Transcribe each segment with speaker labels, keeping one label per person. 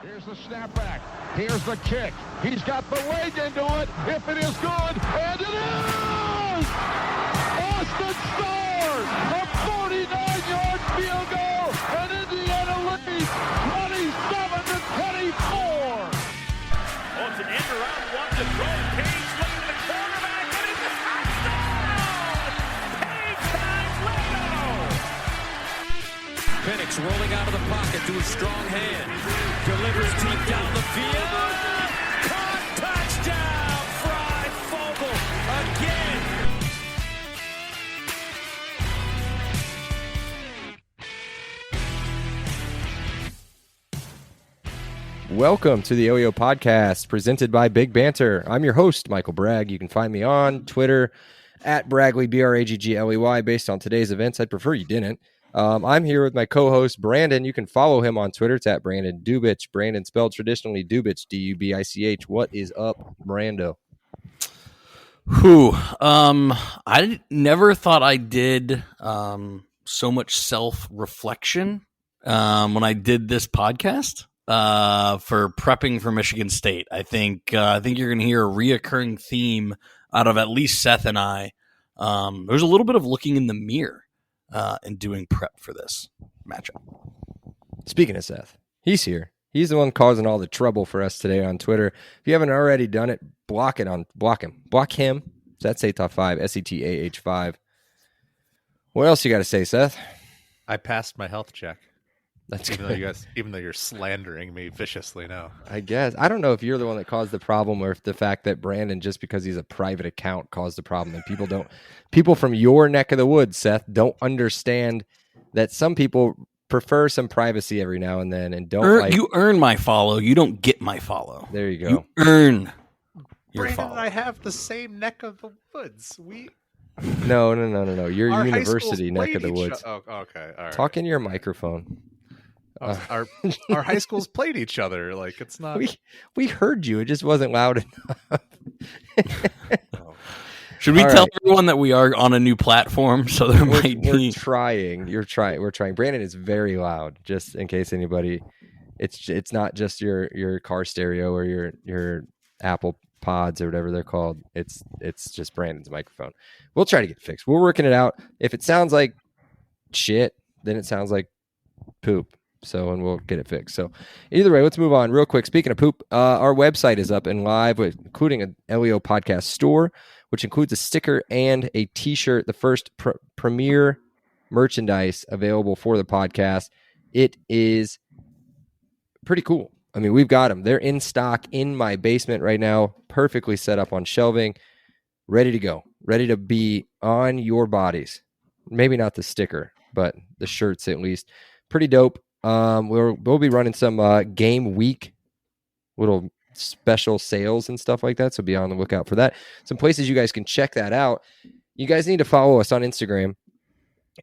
Speaker 1: Here's the snapback. Here's the kick. He's got the leg into it. If it is good, and it is! Austin Stars, a 49-yard field goal, and Indiana leads 27-24.
Speaker 2: Oh, it's an end around one to throw. Page looking at the quarterback, and it's a touchdown! Page finds Leno!
Speaker 3: Penix rolling out of the pocket to a strong hand. Delivers deep down the field. Caught, touchdown! Fry Fogel again.
Speaker 4: Welcome to the OEO Podcast, presented by Big Banter. I'm your host, Michael Bragg. You can find me on Twitter at Bragley, Braggley. Based on today's events, I'd prefer you didn't. I'm here with my co-host, Brandon. You can follow him on Twitter. It's at Brandon Dubich. Brandon spelled traditionally Dubich, D-U-B-I-C-H. What is up, Brando?
Speaker 5: I never thought I did so much self-reflection when I did this podcast for prepping for Michigan State. I think you're going to hear a reoccurring theme out of at least Seth and I. There's a little bit of looking in the mirror and doing prep for this matchup. Speaking of Seth,
Speaker 4: he's here. He's the one causing all the trouble for us today on Twitter. If you haven't already done it, block him. That's Setah5, SETAH5. What else you got to say, Seth?
Speaker 6: I passed my health check.
Speaker 4: That's
Speaker 6: even though you're slandering me viciously now.
Speaker 4: I guess. I don't know if you're the one that caused the problem or if the fact that Brandon, just because he's a private account, caused the problem. And people from your neck of the woods, Seth, don't understand that some people prefer some privacy every now and then and don't
Speaker 5: You earn my follow. You don't get my follow.
Speaker 4: There you go.
Speaker 5: You earn your
Speaker 6: Brandon
Speaker 5: follow.
Speaker 6: and I have the same neck of the woods.
Speaker 4: No. You're
Speaker 6: Our
Speaker 4: university neck of the woods.
Speaker 6: Okay. All right.
Speaker 4: Talk in your microphone.
Speaker 6: Our high schools played each other. Like, it's not.
Speaker 4: We heard you. It just wasn't loud enough.
Speaker 5: Should we tell everyone that we are on a new platform? So
Speaker 4: we're trying. We're trying. Brandon is very loud. Just in case anybody, it's not just your car stereo or your Apple Pods or whatever they're called. It's just Brandon's microphone. We'll try to get it fixed. We're working it out. If it sounds like shit, then it sounds like poop. And we'll get it fixed. So either way, let's move on real quick. Speaking of poop, our website is up and live, including an LEO podcast store, which includes a sticker and a t-shirt, the first premier merchandise available for the podcast. It is pretty cool. I mean, we've got them. They're in stock in my basement right now, perfectly set up on shelving, ready to go, ready to be on your bodies. Maybe not the sticker, but the shirts at least. Pretty dope. We'll be running some game week little special sales and stuff like that, so be on the lookout for that. Some places you guys can check that out. You guys need to follow us on Instagram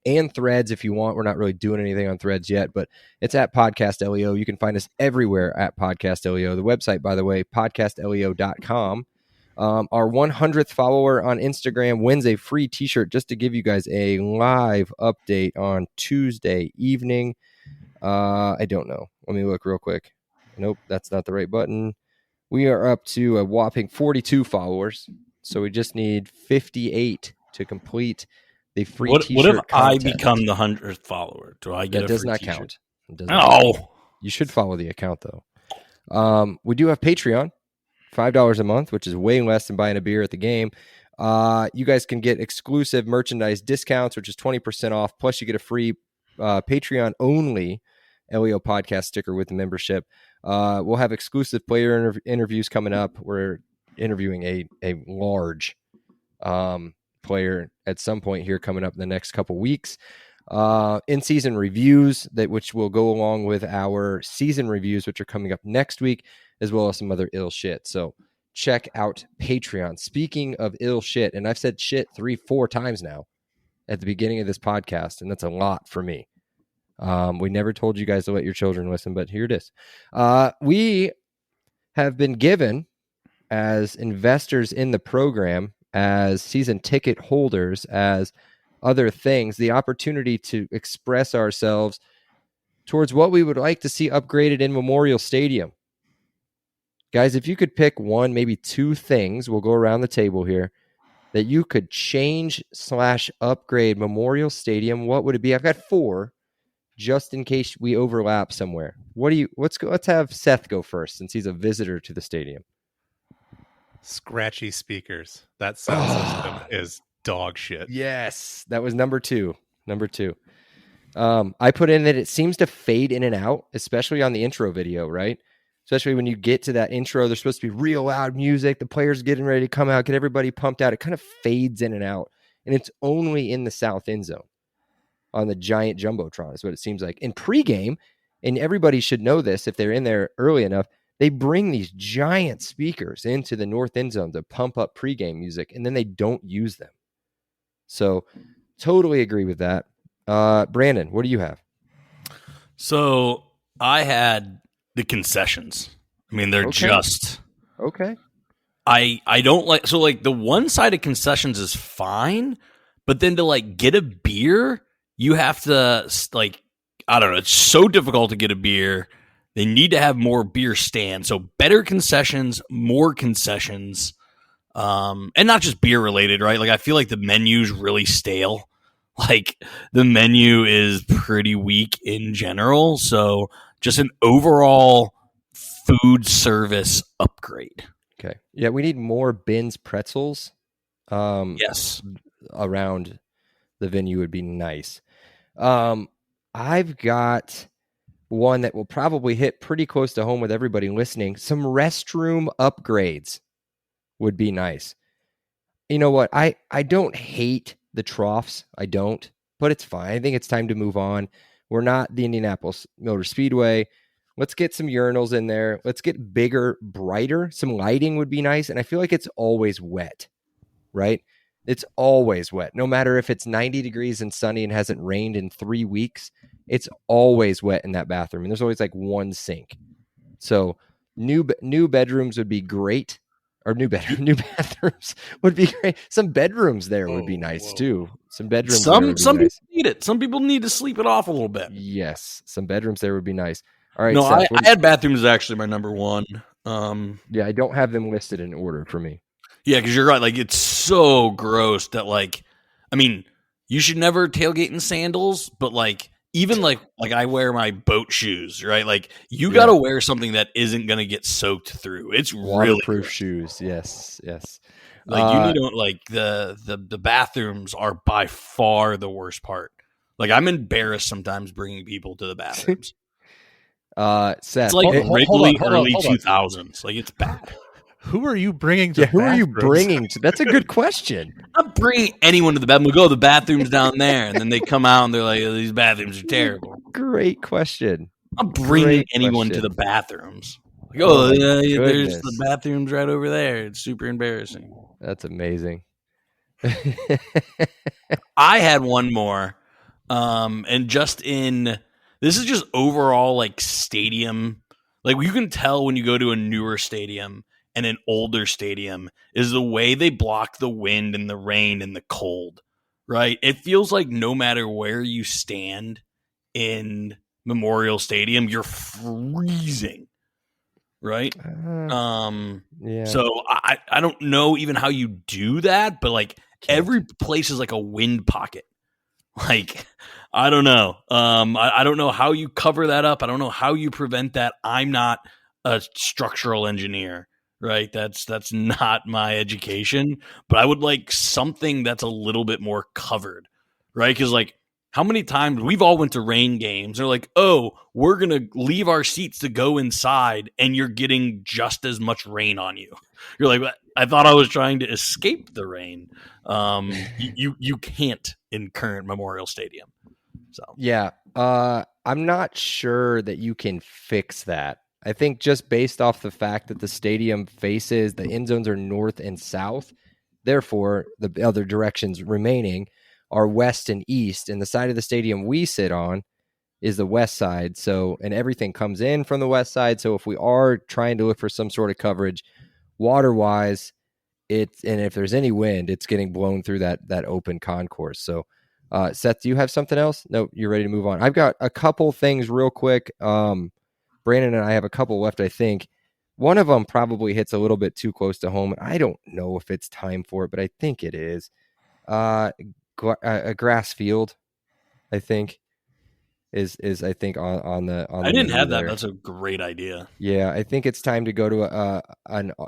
Speaker 4: and Threads if you want. We're not really doing anything on Threads yet, but it's at Podcast LEO. You can find us everywhere at Podcast LEO. The website, by the way, podcastleo.com. Our 100th follower on Instagram wins a free t-shirt, just to give you guys a live update on Tuesday evening. I don't know. Let me look real quick. Nope, that's not the right button. We are up to a whopping 42 followers, so we just need 58 to complete the free t-shirt
Speaker 5: What if
Speaker 4: contest.
Speaker 5: I become the 100th follower? Do I get
Speaker 4: that
Speaker 5: a
Speaker 4: does
Speaker 5: free
Speaker 4: not
Speaker 5: t-shirt?
Speaker 4: count. It does
Speaker 5: No.
Speaker 4: not count. You should follow the account, though. We do have Patreon, $5 a month, which is way less than buying a beer at the game. You guys can get exclusive merchandise discounts, which is 20% off, plus you get a free Patreon-only LEO podcast sticker with the membership. We'll have exclusive player interviews coming up. We're interviewing a large player at some point here coming up in the next couple weeks. In-season reviews, which will go along with our season reviews, which are coming up next week, as well as some other ill shit. So check out Patreon. Speaking of ill shit, and I've said shit 3-4 times now at the beginning of this podcast, and that's a lot for me. We never told you guys to let your children listen, but here it is. We have been given, as investors in the program, as season ticket holders, as other things, the opportunity to express ourselves towards what we would like to see upgraded in Memorial Stadium. Guys, if you could pick one, maybe two things, we'll go around the table here, that you could change / upgrade Memorial Stadium, what would it be? I've got 4, just in case we overlap somewhere. Let's have Seth go first, since he's a visitor to the stadium.
Speaker 6: Scratchy speakers. That sound system is dog shit.
Speaker 4: Yes, that was number 2. I put in that it seems to fade in and out, especially on the intro video, right? Especially when you get to that intro, there's supposed to be real loud music. The players getting ready to come out, get everybody pumped out. It kind of fades in and out. And it's only in the south end zone on the giant Jumbotron is what it seems like. In pregame, and everybody should know this if they're in there early enough, they bring these giant speakers into the north end zone to pump up pregame music, and then they don't use them. So totally agree with that. Brandon, what do you have?
Speaker 5: So I had the concessions. I mean, they're just
Speaker 4: okay.
Speaker 5: I don't like, so like the one-sided concessions is fine, but then to like get a beer, you have to like, I don't know, it's so difficult to get a beer. They need to have more beer stands. So better concessions, more concessions, and not just beer related, right? Like I feel like the menu's really stale. Like the menu is pretty weak in general. So just an overall food service upgrade.
Speaker 4: Okay. Yeah, we need more Ben's pretzels.
Speaker 5: Yes.
Speaker 4: Around the venue would be nice. I've got one that will probably hit pretty close to home with everybody listening. Some restroom upgrades would be nice. You know what? I don't hate the troughs. I don't, but it's fine. I think it's time to move on. We're not the Indianapolis Motor Speedway. Let's get some urinals in there. Let's get bigger, brighter. Some lighting would be nice. And I feel like it's always wet, right? It's always wet. No matter if it's 90 degrees and sunny and hasn't rained in 3 weeks, it's always wet in that bathroom. And there's always like one sink. So new bedrooms would be great. Or new bathrooms would be great. Some bedrooms there would be nice too. Some bedrooms.
Speaker 5: Some
Speaker 4: people
Speaker 5: need it. Some people need to sleep it off a little bit.
Speaker 4: Yes, some bedrooms there would be nice. All right.
Speaker 5: No,
Speaker 4: Seth,
Speaker 5: I had bathrooms as actually my number one.
Speaker 4: Yeah, I don't have them listed in order for me.
Speaker 5: Yeah, because you're right. Like it's so gross that like, I mean, you should never tailgate in sandals, but like even like I wear my boat shoes, right? Like you got to wear something that isn't going to get soaked through. It's really
Speaker 4: waterproof shoes. Yes.
Speaker 5: Like you need to, like the bathrooms are by far the worst part. Like I'm embarrassed sometimes bringing people to the bathrooms.
Speaker 4: Seth,
Speaker 5: it's like
Speaker 6: hold on,
Speaker 5: early 2000s. Like it's bad.
Speaker 6: Who are you bringing to
Speaker 4: who are you bringing to? That's a good question.
Speaker 5: I'm not bringing anyone to the bathroom. We go, the bathroom's down there. And then they come out and they're like, oh, these bathrooms are terrible.
Speaker 4: Great question.
Speaker 5: I'm bringing anyone to the bathrooms. Like, oh, yeah, there's the bathrooms right over there. It's super embarrassing.
Speaker 4: That's amazing.
Speaker 5: I had one more. And just this is just overall like stadium. Like you can tell when you go to a newer stadium and an older stadium is the way they block the wind and the rain and the cold, right? It feels like no matter where you stand in Memorial Stadium, you're freezing, right?
Speaker 4: Yeah.
Speaker 5: So I don't know even how you do that, but like every place is like a wind pocket. Like, I don't know. I don't know how you cover that up. I don't know how you prevent that. I'm not a structural engineer, right? That's not my education, but I would like something that's a little bit more covered, right? Because like how many times we've all went to rain games. They're like, oh, we're going to leave our seats to go inside and you're getting just as much rain on you. You're like, I thought I was trying to escape the rain. You can't in current Memorial Stadium. So
Speaker 4: yeah, I'm not sure that you can fix that. I think just based off the fact that the stadium faces, the end zones are north and south, therefore the other directions remaining are west and east, and the side of the stadium we sit on is the west side. So, and everything comes in from the west side. So if we are trying to look for some sort of coverage water-wise, and if there's any wind, it's getting blown through that open concourse. So Seth, do you have something else? No, you're ready to move on. I've got a couple things real quick. Brandon and I have a couple left, I think. One of them probably hits a little bit too close to home. I don't know if it's time for it, but I think it is. A grass field, I think, is I think on the.
Speaker 5: I didn't have that.
Speaker 4: there.
Speaker 5: That's a great idea.
Speaker 4: Yeah, I think it's time to go to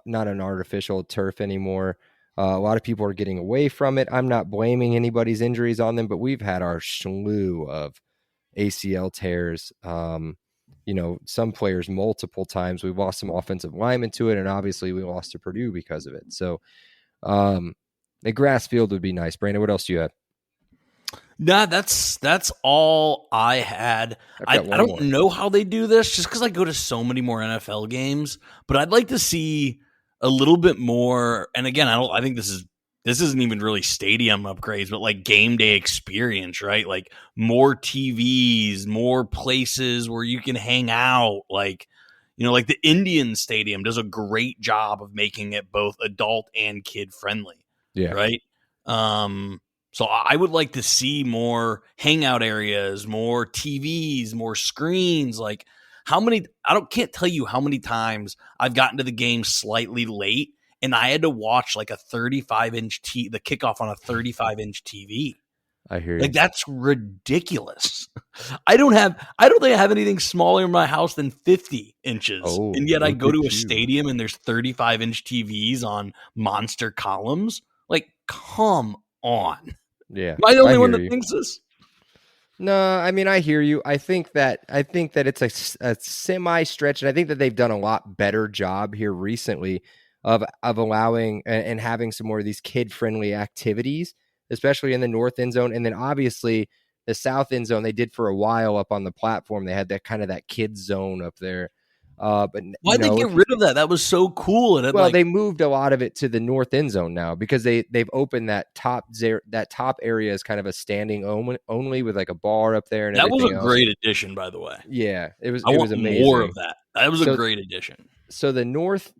Speaker 4: not an artificial turf anymore. A lot of people are getting away from it. I'm not blaming anybody's injuries on them, but we've had our slew of ACL tears. Some players multiple times. We've lost some offensive linemen to it, and obviously we lost to Purdue because of it. So the grass field would be nice. Brandon, what else do you have?
Speaker 5: Nah, that's all I had. I don't know how they do this just because I go to so many more NFL games, but I'd like to see a little bit more. And again, I think this isn't even really stadium upgrades, but like game day experience, right? Like more TVs, more places where you can hang out. Like the Indian Stadium does a great job of making it both adult and kid friendly.
Speaker 4: Yeah.
Speaker 5: Right. So I would like to see more hangout areas, more TVs, more screens. Like can't tell you how many times I've gotten to the game slightly late and I had to watch like a 35-inch the kickoff on a 35-inch TV.
Speaker 4: I hear you.
Speaker 5: Like that's ridiculous. I don't think I have anything smaller in my house than 50 inches.
Speaker 4: Oh,
Speaker 5: and yet I go to a stadium and there's 35-inch TVs on monster columns. Like, come on.
Speaker 4: Yeah.
Speaker 5: Am I the only one that thinks this?
Speaker 4: No, I mean, I hear you. I think that it's a semi stretch, and I think that they've done a lot better job here recently of allowing and having some more of these kid friendly activities, especially in the north end zone. And then obviously the south end zone, they did for a while up on the platform. They had that kind of that kids zone up there. But
Speaker 5: why'd they get rid of that? That was so cool. And
Speaker 4: they moved a lot of it to the north end zone now because they've opened that top area as kind of a standing only with like a bar up there. And
Speaker 5: that was a great addition, by the way.
Speaker 4: Yeah, it was
Speaker 5: amazing. More of that. That was a great addition.
Speaker 4: So the north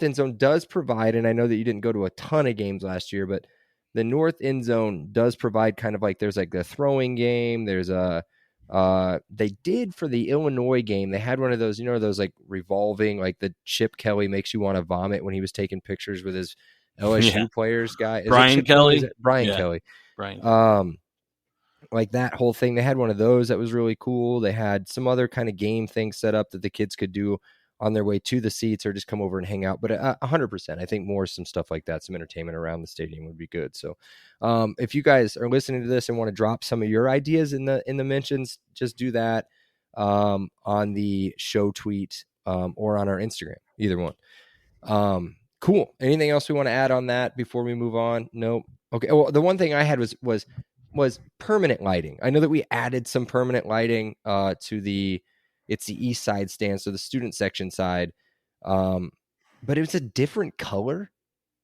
Speaker 4: end zone does provide, and I know that you didn't go to a ton of games last year, but the north end zone does provide kind of like there's like the throwing game. There's they did for the Illinois game. They had one of those, those like revolving, like the Chip Kelly makes you want to vomit when he was taking pictures with his LSU players guy.
Speaker 5: Brian Kelly.
Speaker 4: Brian Kelly.
Speaker 5: Brian.
Speaker 4: Like that whole thing. They had one of those that was really cool. They had some other kind of game things set up that the kids could do on their way to the seats or just come over and hang out. But 100%, I think some stuff like that, some entertainment around the stadium would be good. So if you guys are listening to this and want to drop some of your ideas in the mentions, just do that on the show tweet or on our Instagram, either one. Cool. Anything else we want to add on that before we move on? Nope. Okay. Well, the one thing I had was permanent lighting. I know that we added some permanent lighting to it's the east side stand, so the student section side. But it was a different color.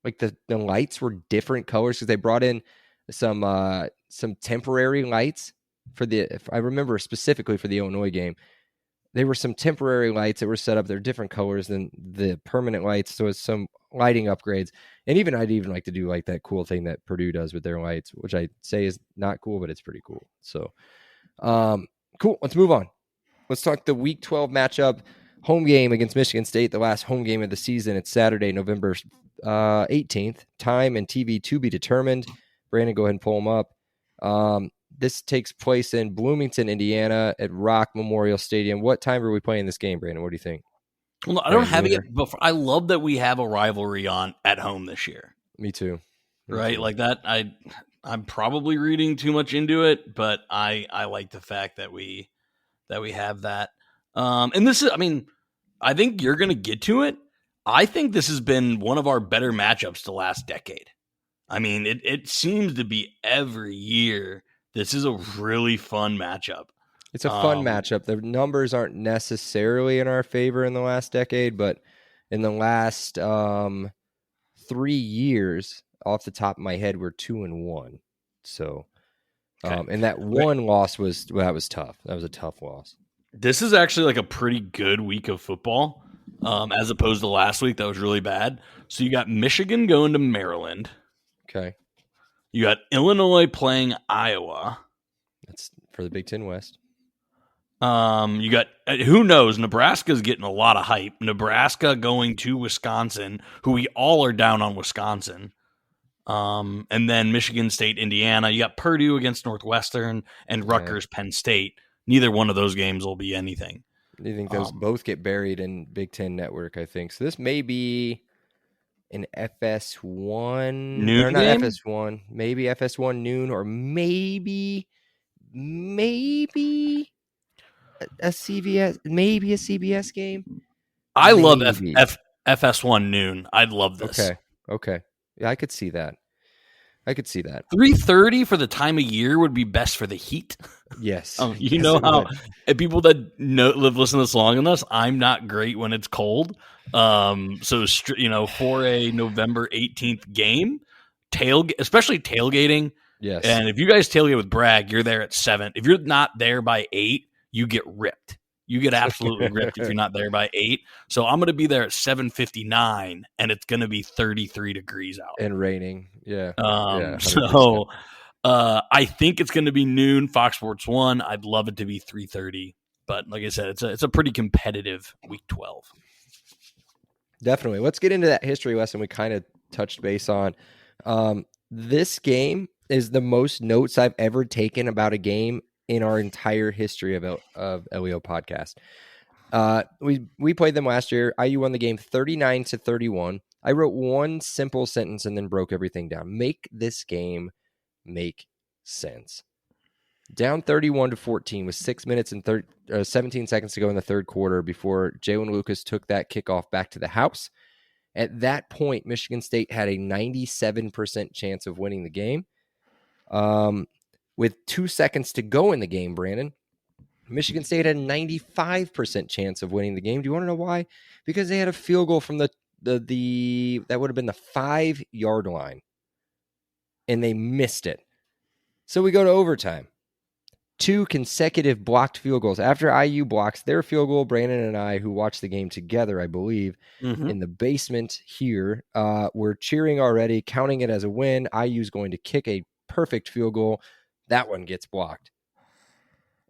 Speaker 4: Like the lights were different colors because they brought in some temporary lights if I remember specifically for the Illinois game. There were some temporary lights that were set up. They're different colors than the permanent lights. So it's some lighting upgrades. And I'd even like to do like that cool thing that Purdue does with their lights, which I say is not cool, but it's pretty cool. So cool. Let's move on. Let's talk the Week 12 matchup, home game against Michigan State, the last home game of the season. It's Saturday, November 18th. Time and TV to be determined. Brandon, go ahead and pull them up. This takes place in Bloomington, Indiana at Rock Memorial Stadium. What time are we playing this game, Brandon? What do you think?
Speaker 5: Well, I don't have it yet, but I love that we have a rivalry on at home this year.
Speaker 4: Me too.
Speaker 5: Right? Like that. I'm probably reading too much into it, but I like the fact that we have that. And this is, I think you're going to get to it. I think this has been one of our better matchups the last decade. It seems to be every year. This is a really fun matchup.
Speaker 4: It's a fun matchup. The numbers aren't necessarily in our favor in the last decade, but in the last 3 years, off the top of my head, we're 2-1. So, and that one loss was tough. That was a tough loss.
Speaker 5: This is actually like a pretty good week of football, as opposed to last week that was really bad. So you got Michigan going to Maryland.
Speaker 4: Okay.
Speaker 5: You got Illinois playing Iowa.
Speaker 4: That's for the Big Ten West.
Speaker 5: You got, who knows, Nebraska's getting a lot of hype. Nebraska going to Wisconsin, who we all are down on Wisconsin. And then Michigan State, Indiana. You got Purdue against Northwestern and Rutgers, Penn State. Neither one of those games will be anything.
Speaker 4: I think those both get buried in Big Ten Network, I think. So this may be an FS1.
Speaker 5: Noon
Speaker 4: or not
Speaker 5: game?
Speaker 4: FS1. Maybe FS1 noon, or maybe a CBS, maybe a CBS game.
Speaker 5: I love
Speaker 4: Maybe.
Speaker 5: FS1 noon. I'd love this.
Speaker 4: Okay. Yeah, I could see that.
Speaker 5: 3:30 for the time of year would be best for the heat.
Speaker 4: Yes.
Speaker 5: You know how people that listen to this long enough, I'm not great when it's cold. So for a November 18th game, especially tailgating.
Speaker 4: Yes.
Speaker 5: And if you guys tailgate with Bragg, you're there at 7. If you're not there by 8, you get ripped. You get absolutely ripped if you're not there by 8. So I'm going to be there at 7:59, and it's going to be 33 degrees out
Speaker 4: and raining. Yeah.
Speaker 5: So I think it's going to be noon, Fox Sports 1. I'd love it to be 3:30, but like I said, it's a pretty competitive Week 12.
Speaker 4: Definitely. Let's get into that history lesson we kind of touched base on. This game is the most notes I've ever taken about a game in our entire history of LEO podcast. We played them last year. IU won the game 39-31. I wrote one simple sentence and then broke everything down. Make this game make sense. Down 31-14 with 6 minutes and 17 seconds to go in the third quarter before Jalen Lucas took that kickoff back to the house. At that point, Michigan State had a 97% chance of winning the game. With 2 seconds to go in the game, Brandon, Michigan State had a 95% chance of winning the game. Do you want to know why? Because they had a field goal from the that would have been the 5-yard line, and they missed it. So we go to overtime. 2 consecutive blocked field goals. After IU blocks their field goal, Brandon and I, who watched the game together, I believe, in the basement here, we're cheering already, counting it as a win. IU's going to kick a perfect field goal. That one gets blocked.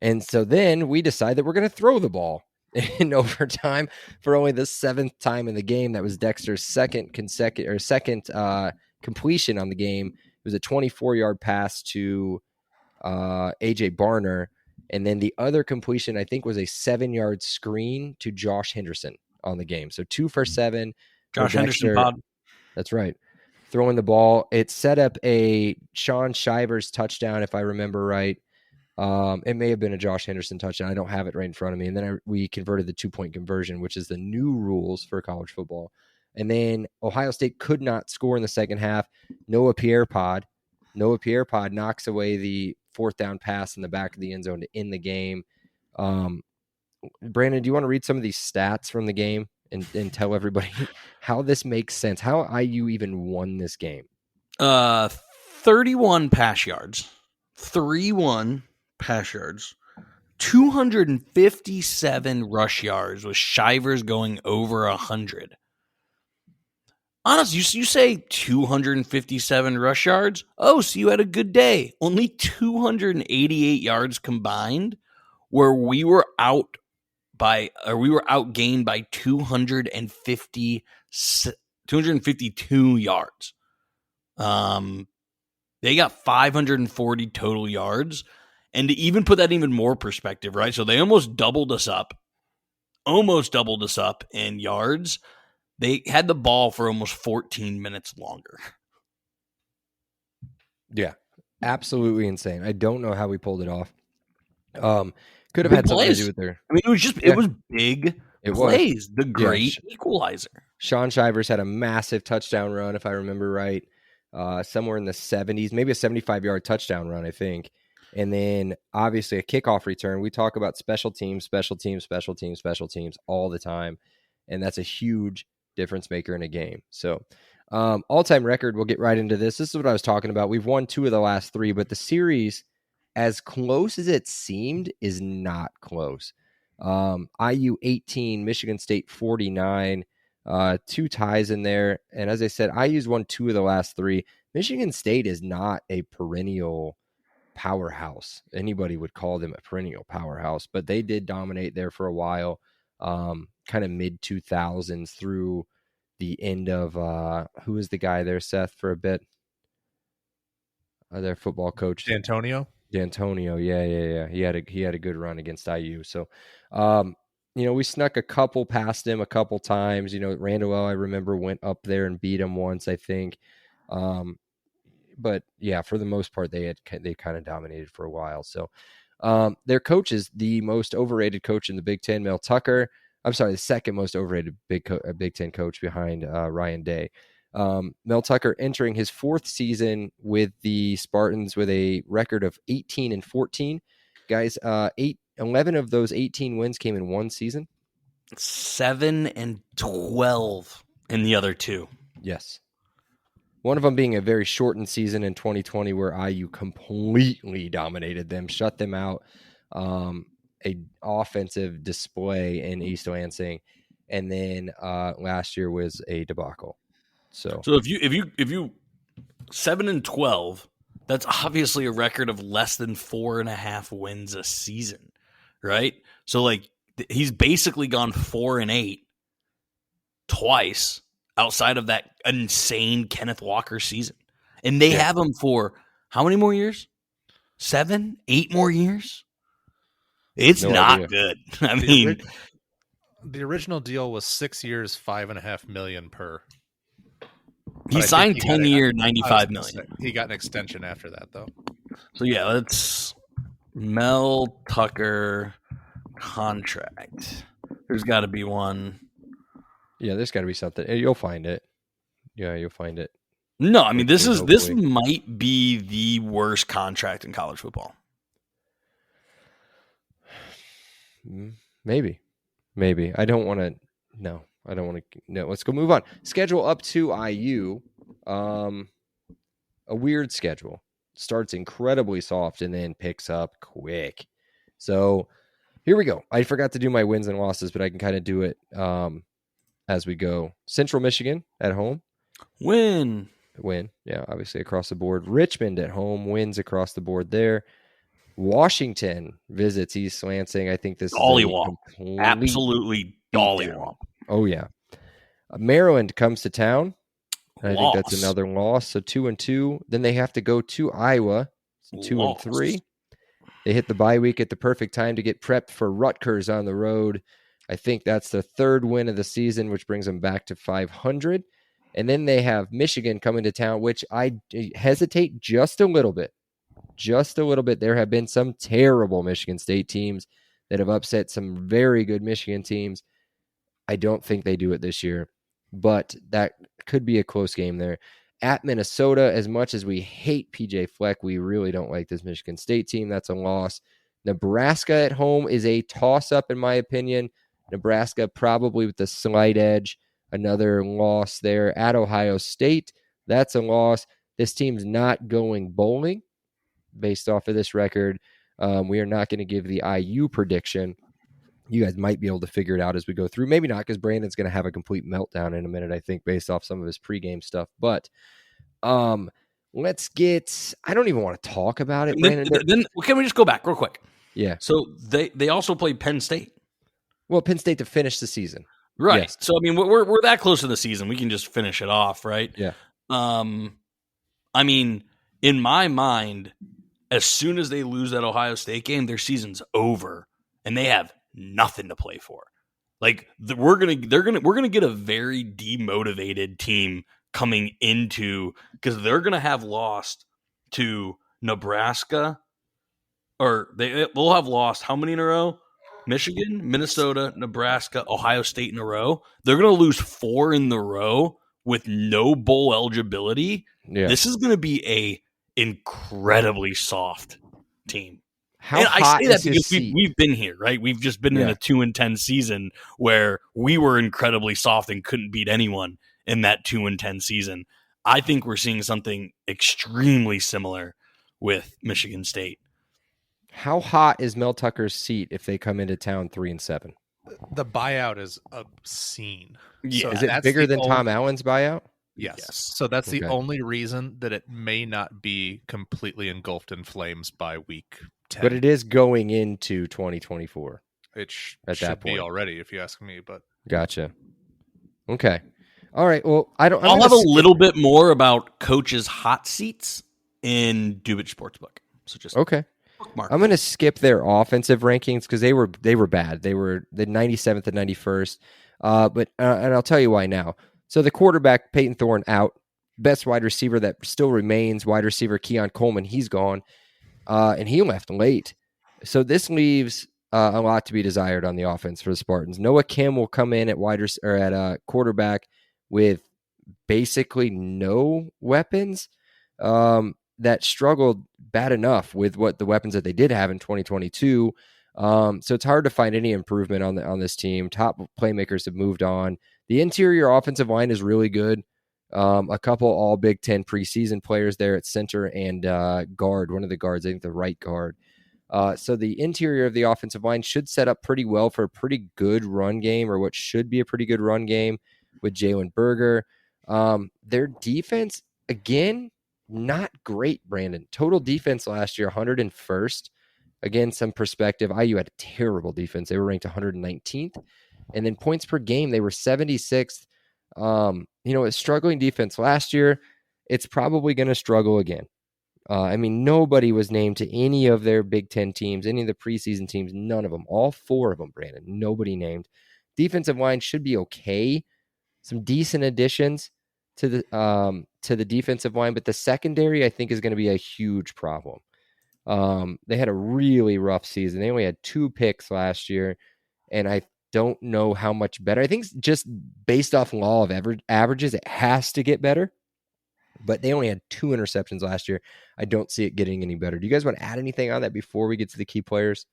Speaker 4: And so then we decide that we're going to throw the ball in overtime for only the 7th time in the game. That was Dexter's second completion on the game. It was a 24-yard pass to AJ Barner. And then the other completion, I think, was a 7-yard screen to Josh Henderson on the game. So 2 for 7.
Speaker 5: Josh Henderson pod.
Speaker 4: That's right. Throwing the ball. It set up a Sean Shivers touchdown, if I remember right. It may have been a Josh Henderson touchdown. I don't have it right in front of me. And then we converted the 2-point conversion, which is the new rules for college football. And then Ohio State could not score in the second half. Noah Pierre-Pod knocks away the 4th down pass in the back of the end zone to end the game. Brandon, do you want to read some of these stats from the game and tell everybody how this makes sense? How IU even won this game?
Speaker 5: 31 pass yards. 31 pass yards. 257 rush yards with Shivers going over 100. Honestly, you say 257 rush yards? Oh, so you had a good day. Only 288 yards combined, where we were outgained by 252 yards. They got 540 total yards. And to even put that even more perspective, right? So they almost doubled us up in yards. They had the ball for almost 14 minutes longer.
Speaker 4: Yeah, absolutely insane. I don't know how we pulled it off. Could have had something to do with their.
Speaker 5: I mean, it was big plays. The great equalizer.
Speaker 4: Sean Shivers had a massive touchdown run, if I remember right, somewhere in the 70s, maybe a 75-yard touchdown run, I think. And then obviously a kickoff return. We talk about special teams all the time. And that's a huge difference maker in a game. So all-time record, we'll get right into this. This is what I was talking about. We've won 2 of the last 3, but the series, as close as it seemed, is not close. IU 18, Michigan State 49, 2 ties in there. And as I said, IU's won 2 of the last 3. Michigan State is not a perennial powerhouse. Anybody would call them a perennial powerhouse, but they did dominate there for a while, kind of mid 2000s through the end of who was the guy there, Seth, for a bit? Their football coach,
Speaker 6: D'Antonio.
Speaker 4: Yeah. He had a good run against IU. So, we snuck a couple past him a couple times. Randall, I remember, went up there and beat him once, I think. But yeah, for the most part, they kind of dominated for a while. So, their coach is the most overrated coach in the Big Ten, Mel Tucker. I'm sorry, the second most overrated Big Ten coach behind Ryan Day. Mel Tucker entering his 4th season with the Spartans with a record of 18-14. Guys, 11 of those 18 wins came in one season.
Speaker 5: 7-12 in the other 2.
Speaker 4: Yes. One of them being a very shortened season in 2020 where IU completely dominated them, shut them out. A offensive display in East Lansing, and then last year was a debacle. So
Speaker 5: if you 7-12, that's obviously a record of less than 4.5 wins a season, right? So he's basically gone 4-8 twice outside of that insane Kenneth Walker season, and they have him for how many more years? 7, 8 more years. It's
Speaker 4: no
Speaker 5: not
Speaker 4: idea.
Speaker 5: good. I mean,
Speaker 6: the original deal was 6 years, $5.5 million per.
Speaker 5: he signed 10-year, $95 million.
Speaker 6: He got an extension after that, though.
Speaker 5: So yeah, let's Mel Tucker contract. There's got to be one.
Speaker 4: Yeah, there's got to be something. You'll find it. Yeah, you'll find it.
Speaker 5: No, I mean this
Speaker 4: Hopefully.
Speaker 5: might be the worst contract in college football.
Speaker 4: Maybe. I don't want to. No, I don't want to. No, let's go move on. Schedule up to IU. A weird schedule. Starts incredibly soft and then picks up quick. So here we go. I forgot to do my wins and losses, but I can kind of do it as we go. Central Michigan at home.
Speaker 5: Win.
Speaker 4: Yeah, obviously across the board. Richmond at home. Wins across the board there. Washington visits East Lansing. I think this
Speaker 5: Dollywomp.
Speaker 4: is
Speaker 5: Absolutely dollywomp.
Speaker 4: Oh, yeah. Maryland comes to town. I think that's
Speaker 5: Loss.
Speaker 4: another loss. So 2-2. Then they have to go to Iowa. 2-3. They hit the bye week at the perfect time to get prepped for Rutgers on the road. I think that's the 3rd win of the season, which brings them back to 500. And then they have Michigan coming to town, which I hesitate just a little bit. There have been some terrible Michigan State teams that have upset some very good Michigan teams. I don't think they do it this year, but that could be a close game there. At Minnesota, as much as we hate PJ Fleck, we really don't like this Michigan State team. That's a loss. Nebraska at home is a toss-up, in my opinion. Nebraska probably with the slight edge. Another loss there. At Ohio State, that's a loss. This team's not going bowling. Based off of this record, we are not going to give the IU prediction. You guys might be able to figure it out as we go through. Maybe not, because Brandon's going to have a complete meltdown in a minute, I think, based off some of his pregame stuff. But let's get... I don't even want to talk about it, Brandon.
Speaker 5: Then can we just go back real quick?
Speaker 4: Yeah.
Speaker 5: So they also played Penn State.
Speaker 4: Well, Penn State to finish the season.
Speaker 5: Right.
Speaker 4: Yes.
Speaker 5: So, I mean, we're that close to the season. We can just finish it off, right?
Speaker 4: Yeah.
Speaker 5: I mean, in my mind, as soon as they lose that Ohio State game, their season's over, and they have nothing to play for. Like we're gonna get a very demotivated team coming into, because they're gonna have lost to Nebraska, or they'll have lost how many in a row? Michigan, Minnesota, Nebraska, Ohio State in a row. They're gonna lose 4 in the row with no bowl eligibility.
Speaker 4: Yeah.
Speaker 5: This is gonna be a incredibly soft team.
Speaker 4: How
Speaker 5: and
Speaker 4: hot
Speaker 5: I say that
Speaker 4: is his
Speaker 5: because
Speaker 4: seat?
Speaker 5: we've been here, right? We've just been in a 2-10 season where we were incredibly soft and couldn't beat anyone in that 2-10 season. I think we're seeing something extremely similar with Michigan State.
Speaker 4: How hot is Mel Tucker's seat if they come into town 3-7?
Speaker 6: The buyout is obscene.
Speaker 5: Yeah.
Speaker 6: So
Speaker 4: Is it
Speaker 6: that's
Speaker 4: bigger
Speaker 6: the
Speaker 4: than Tom Allen's buyout?
Speaker 6: Yes.
Speaker 5: Yes.
Speaker 6: So that's the
Speaker 4: Okay.
Speaker 6: only reason that it may not be completely engulfed in flames by week 10.
Speaker 4: But it is going into 2024.
Speaker 6: It
Speaker 4: at
Speaker 6: should
Speaker 4: that
Speaker 6: be
Speaker 4: point.
Speaker 6: already, if you ask me. But
Speaker 4: Gotcha. Okay. All right. Well, I'm
Speaker 5: I'll
Speaker 4: gonna
Speaker 5: have a
Speaker 4: skip-
Speaker 5: little bit more about coaches' hot seats in Dubich Sportsbook. So just
Speaker 4: Okay.
Speaker 5: bookmark.
Speaker 4: I'm going to skip their offensive rankings because they were bad. They were the 97th and 91st. But and I'll tell you why now. So the quarterback Peyton Thorne out. Best wide receiver that still remains, wide receiver Keon Coleman, he's gone, and he left late. So this leaves a lot to be desired on the offense for the Spartans. Noah Kim will come in at quarterback with basically no weapons. That struggled bad enough with what the weapons that they did have in 2022. So it's hard to find any improvement on this team. Top playmakers have moved on. The interior offensive line is really good. A couple all Big Ten preseason players there at center and guard, one of the guards, I think the right guard. So the interior of the offensive line should set up pretty well for a pretty good run game, or what should be a pretty good run game with Jalen Berger. Their defense, again, not great, Brandon. Total defense last year, 101st. Again, some perspective, IU had a terrible defense. They were ranked 119th. And then points per game, they were 76th. A struggling defense last year. It's probably going to struggle again. Nobody was named to any of their Big Ten teams, any of the preseason teams, none of them. All four of them, Brandon, nobody named. Defensive line should be okay. Some decent additions to the defensive line, but the secondary, I think, is going to be a huge problem. They had a really rough season. They only had 2 picks last year, and I don't know how much better. I think just based off law of averages, it has to get better. But they only had 2 interceptions last year. I don't see it getting any better. Do you guys want to add anything on that before we get to the key players?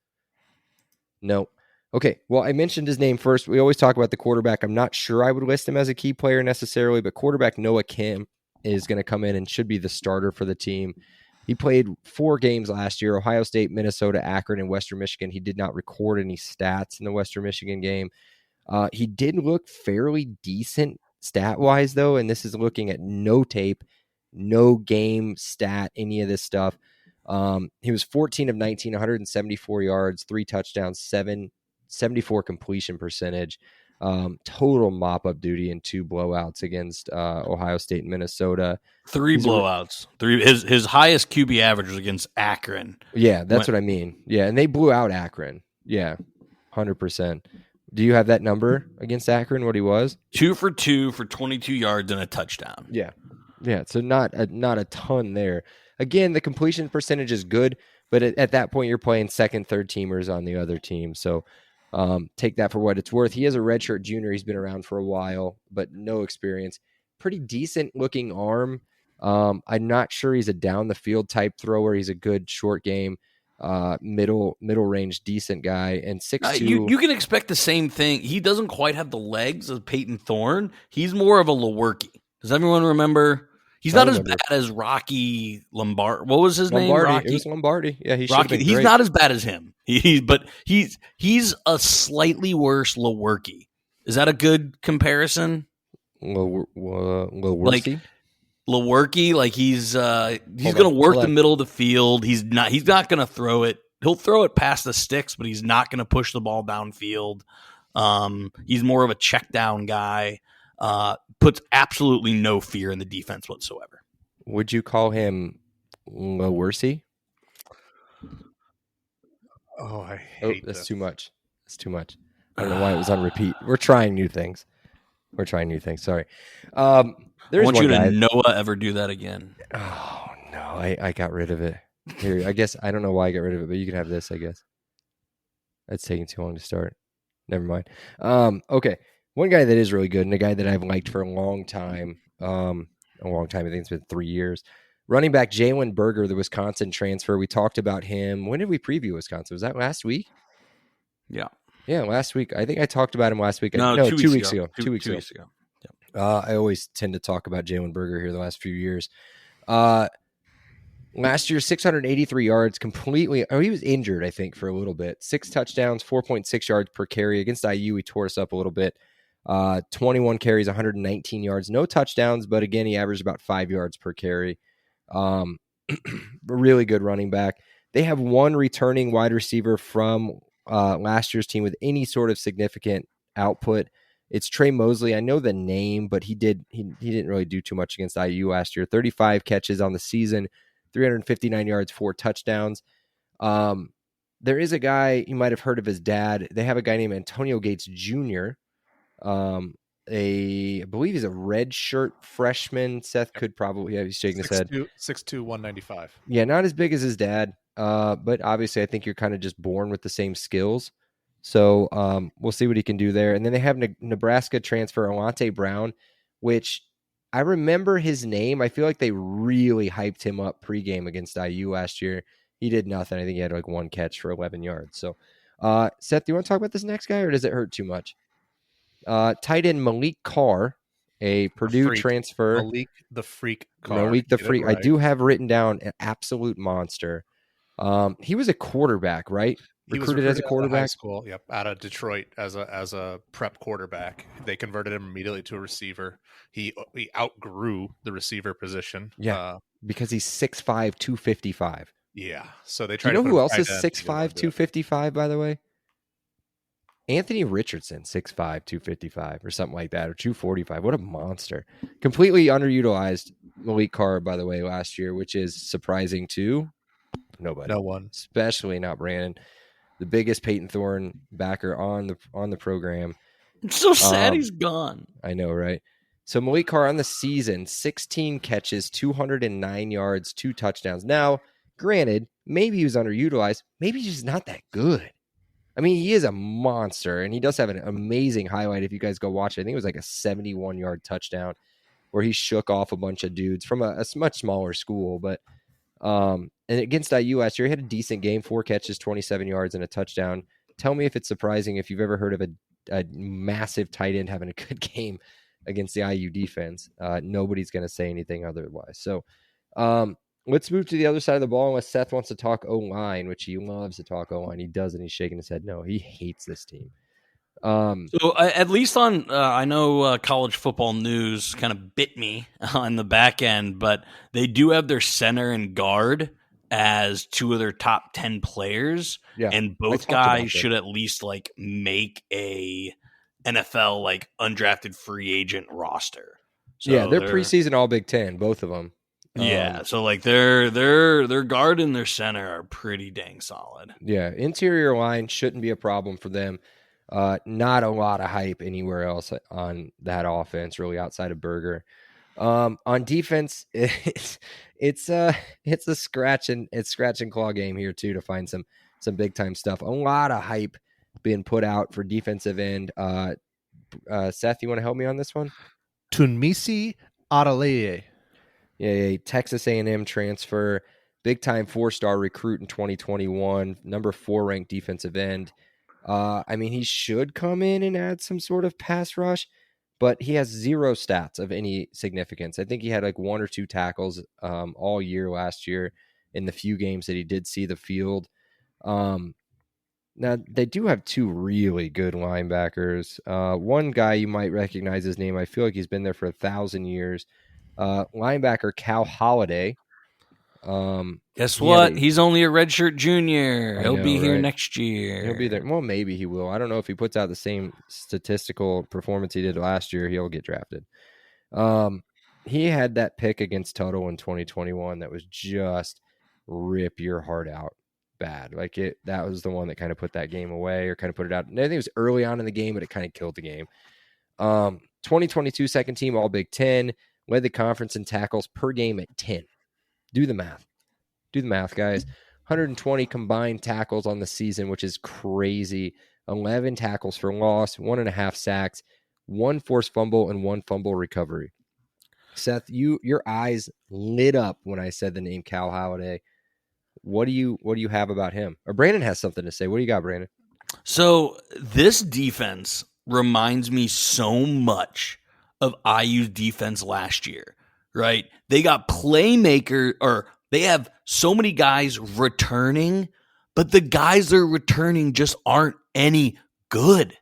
Speaker 4: No. Okay, well, I mentioned his name first. We always talk about the quarterback. I'm not sure I would list him as a key player necessarily, but quarterback Noah Kim is going to come in and should be the starter for the team. He played 4 games last year, Ohio State, Minnesota, Akron, and Western Michigan. He did not record any stats in the Western Michigan game. He did look fairly decent stat-wise, though, and this is looking at no tape, no game stat, any of this stuff. He was 14 of 19, 174 yards, 3 touchdowns, 74 completion percentage, total mop-up duty and 2 blowouts against Ohio State and Minnesota.
Speaker 5: 3 blowouts. His highest QB average was against Akron.
Speaker 4: Yeah, that's what I mean. Yeah, and they blew out Akron. Yeah, 100%. Do you have that number against Akron, what he was?
Speaker 5: 2 for 2 for 22 yards and a touchdown.
Speaker 4: Yeah. So not a ton there. Again, the completion percentage is good, but at that point you're playing second, third teamers on the other team. So take that for what it's worth. He is a redshirt junior. He's been around for a while, but no experience. Pretty decent looking arm. I'm not sure he's a down the field type thrower. He's a good short game, middle range, decent guy, and 6'2".
Speaker 5: You can expect the same thing. He doesn't quite have the legs of Peyton Thorne. He's more of a Lewerke. Does everyone remember? He's not as bad as Rocky Lombardi. What was his name? Rocky?
Speaker 4: It was Lombardi. Yeah, he should
Speaker 5: Rocky.
Speaker 4: have been
Speaker 5: He's
Speaker 4: great.
Speaker 5: not as bad as him. He's a slightly worse Lewerke. Is that a good comparison?
Speaker 4: Lewerke?
Speaker 5: Lewerke, like he's going to work the middle of the field. He's not going to throw it. He'll throw it past the sticks, but he's not going to push the ball downfield. He's more of a check down guy. Puts absolutely no fear in the defense whatsoever.
Speaker 4: Would you call him Lewerke?
Speaker 6: Oh, I hate
Speaker 4: that's
Speaker 6: this.
Speaker 4: too much. It's too much. I don't know why it was on repeat. We're trying new things. Sorry. There's
Speaker 5: I want
Speaker 4: one
Speaker 5: you
Speaker 4: guy.
Speaker 5: to Noah ever do that again.
Speaker 4: Oh no, I got rid of it. Here, I guess I don't know why I got rid of it, but you can have this. I guess that's taking too long to start. Never mind. Okay, one guy that is really good and a guy that I've liked for a long time. I think it's been 3 years. Running back Jalen Berger, the Wisconsin transfer. We talked about him. When did we preview Wisconsin? Was that last week?
Speaker 5: Yeah.
Speaker 4: Yeah, last week. I think I talked about him last week.
Speaker 5: No,
Speaker 4: 2 weeks ago.
Speaker 5: 2 weeks ago.
Speaker 4: I always tend to talk about Jalen Berger here the last few years. Last year, 683 yards completely. He was injured, I think, for a little bit. 6 touchdowns, 4.6 yards per carry. Against IU, he tore us up a little bit. 21 carries, 119 yards, no touchdowns, but again, he averaged about 5 yards per carry. A really good running back. They have one returning wide receiver from last year's team with any sort of significant output. It's Trey Mosley. I know the name, but he didn't really do too much against IU last year. 35 catches on the season, 359 yards, 4 touchdowns. There is a guy, you might have heard of his dad. They have a guy named Antonio Gates Jr. I believe he's a red shirt freshman. Seth could probably, he's shaking his head.
Speaker 6: 6'2", 195.
Speaker 4: Yeah, not as big as his dad. But obviously I think you're kind of just born with the same skills. So we'll see what he can do there. And then they have Nebraska transfer Alante Brown, which I remember his name. I feel like they really hyped him up pregame against IU last year. He did nothing. I think he had like 1 catch for 11 yards. So Seth, do you want to talk about this next guy, or does it hurt too much? Tight end Malik Carr, a Purdue transfer.
Speaker 6: Malik the Freak Carr.
Speaker 4: Malik the Freak. Right. I do have written down an absolute monster. He was a quarterback, right? Recruited as a quarterback.
Speaker 6: High school, yep, out of Detroit as a prep quarterback. They converted him immediately to a receiver. He outgrew the receiver position.
Speaker 4: Yeah, because he's 6'5", 255.
Speaker 6: Yeah, so they tried.
Speaker 4: You know who else is 6'5", 255? By the way, Anthony Richardson, 6'5", 255, or something like that, or 245. What a monster! Completely underutilized Malik Carr, by the way, last year, which is surprising to nobody.
Speaker 6: No one,
Speaker 4: especially not Brandon, the biggest Peyton Thorne backer on the program.
Speaker 5: It's so sad he's gone.
Speaker 4: I know, right? So Malik Carr on the season, 16 catches, 209 yards, 2 touchdowns. Now, granted, maybe he was underutilized. Maybe he's just not that good. I mean, he is a monster, and he does have an amazing highlight if you guys go watch it. I think it was like a 71-yard touchdown where he shook off a bunch of dudes from a much smaller school. But and against IU last year, he had a decent game, 4 catches, 27 yards, and a touchdown. Tell me if it's surprising if you've ever heard of a massive tight end having a good game against the IU defense. Nobody's going to say anything otherwise. So let's move to the other side of the ball unless Seth wants to talk O-line, which he loves to talk O-line. He does, and he's shaking his head. No, he hates this team.
Speaker 5: So at least on, I know college football news kind of bit me on the back end, but they do have their center and guard as 2 of their top 10 players. Yeah, and both guys should at least like make a NFL like undrafted free agent roster. So
Speaker 4: yeah, they're preseason all Big Ten, both of them.
Speaker 5: Yeah, so like their guard and their center are pretty dang solid.
Speaker 4: Yeah, interior line shouldn't be a problem for them. Not a lot of hype anywhere else on that offense, really outside of Berger. On defense, it's a scratch and claw game here too to find some big time stuff. A lot of hype being put out for defensive end. Seth, you want to help me on this one?
Speaker 6: Tunmisi Adelaide.
Speaker 4: Yeah, Texas A&M transfer, big time 4-star recruit in 2021, number 4 ranked defensive end. I mean, he should come in and add some sort of pass rush, but he has 0 stats of any significance. I think he had like 1 or 2 tackles all year last year in the few games that he did see the field. Now, they do have 2 really good linebackers. One guy, you might recognize his name. I feel like he's been there for 1,000 years. Linebacker Cal Holiday.
Speaker 5: Guess what? He's only a redshirt junior. He'll be here next year.
Speaker 4: He'll be there. Well, maybe he will. I don't know if he puts out the same statistical performance he did last year. He'll get drafted. He had that pick against Tuttle in 2021 that was just rip your heart out bad. Like that was the one that kind of put that game away or kind of put it out. And I think it was early on in the game, but it kind of killed the game. 2022 second team All Big Ten, led the conference in tackles per game at 10. Do the math, guys. 120 combined tackles on the season, which is crazy. 11 tackles for loss, 1.5 sacks, 1 forced fumble, and 1 fumble recovery. Seth, your eyes lit up when I said the name Cal Holiday. What do you have about him? Or Brandon has something to say. What do you got, Brandon?
Speaker 5: So this defense reminds me so much of IU's defense last year. Right? They got they have so many guys returning, but the guys they're returning just aren't any good.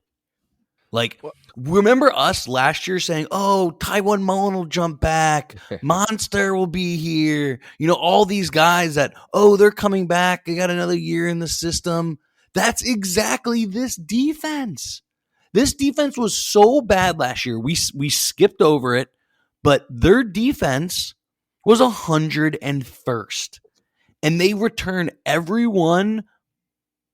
Speaker 5: Like, remember us last year saying, oh, Taiwan Mullen will jump back. Monster will be here. You know, all these guys that, oh, they're coming back. They got another year in the system. That's exactly this defense. This defense was so bad last year. We skipped over it, but their defense was 101st. And they returned everyone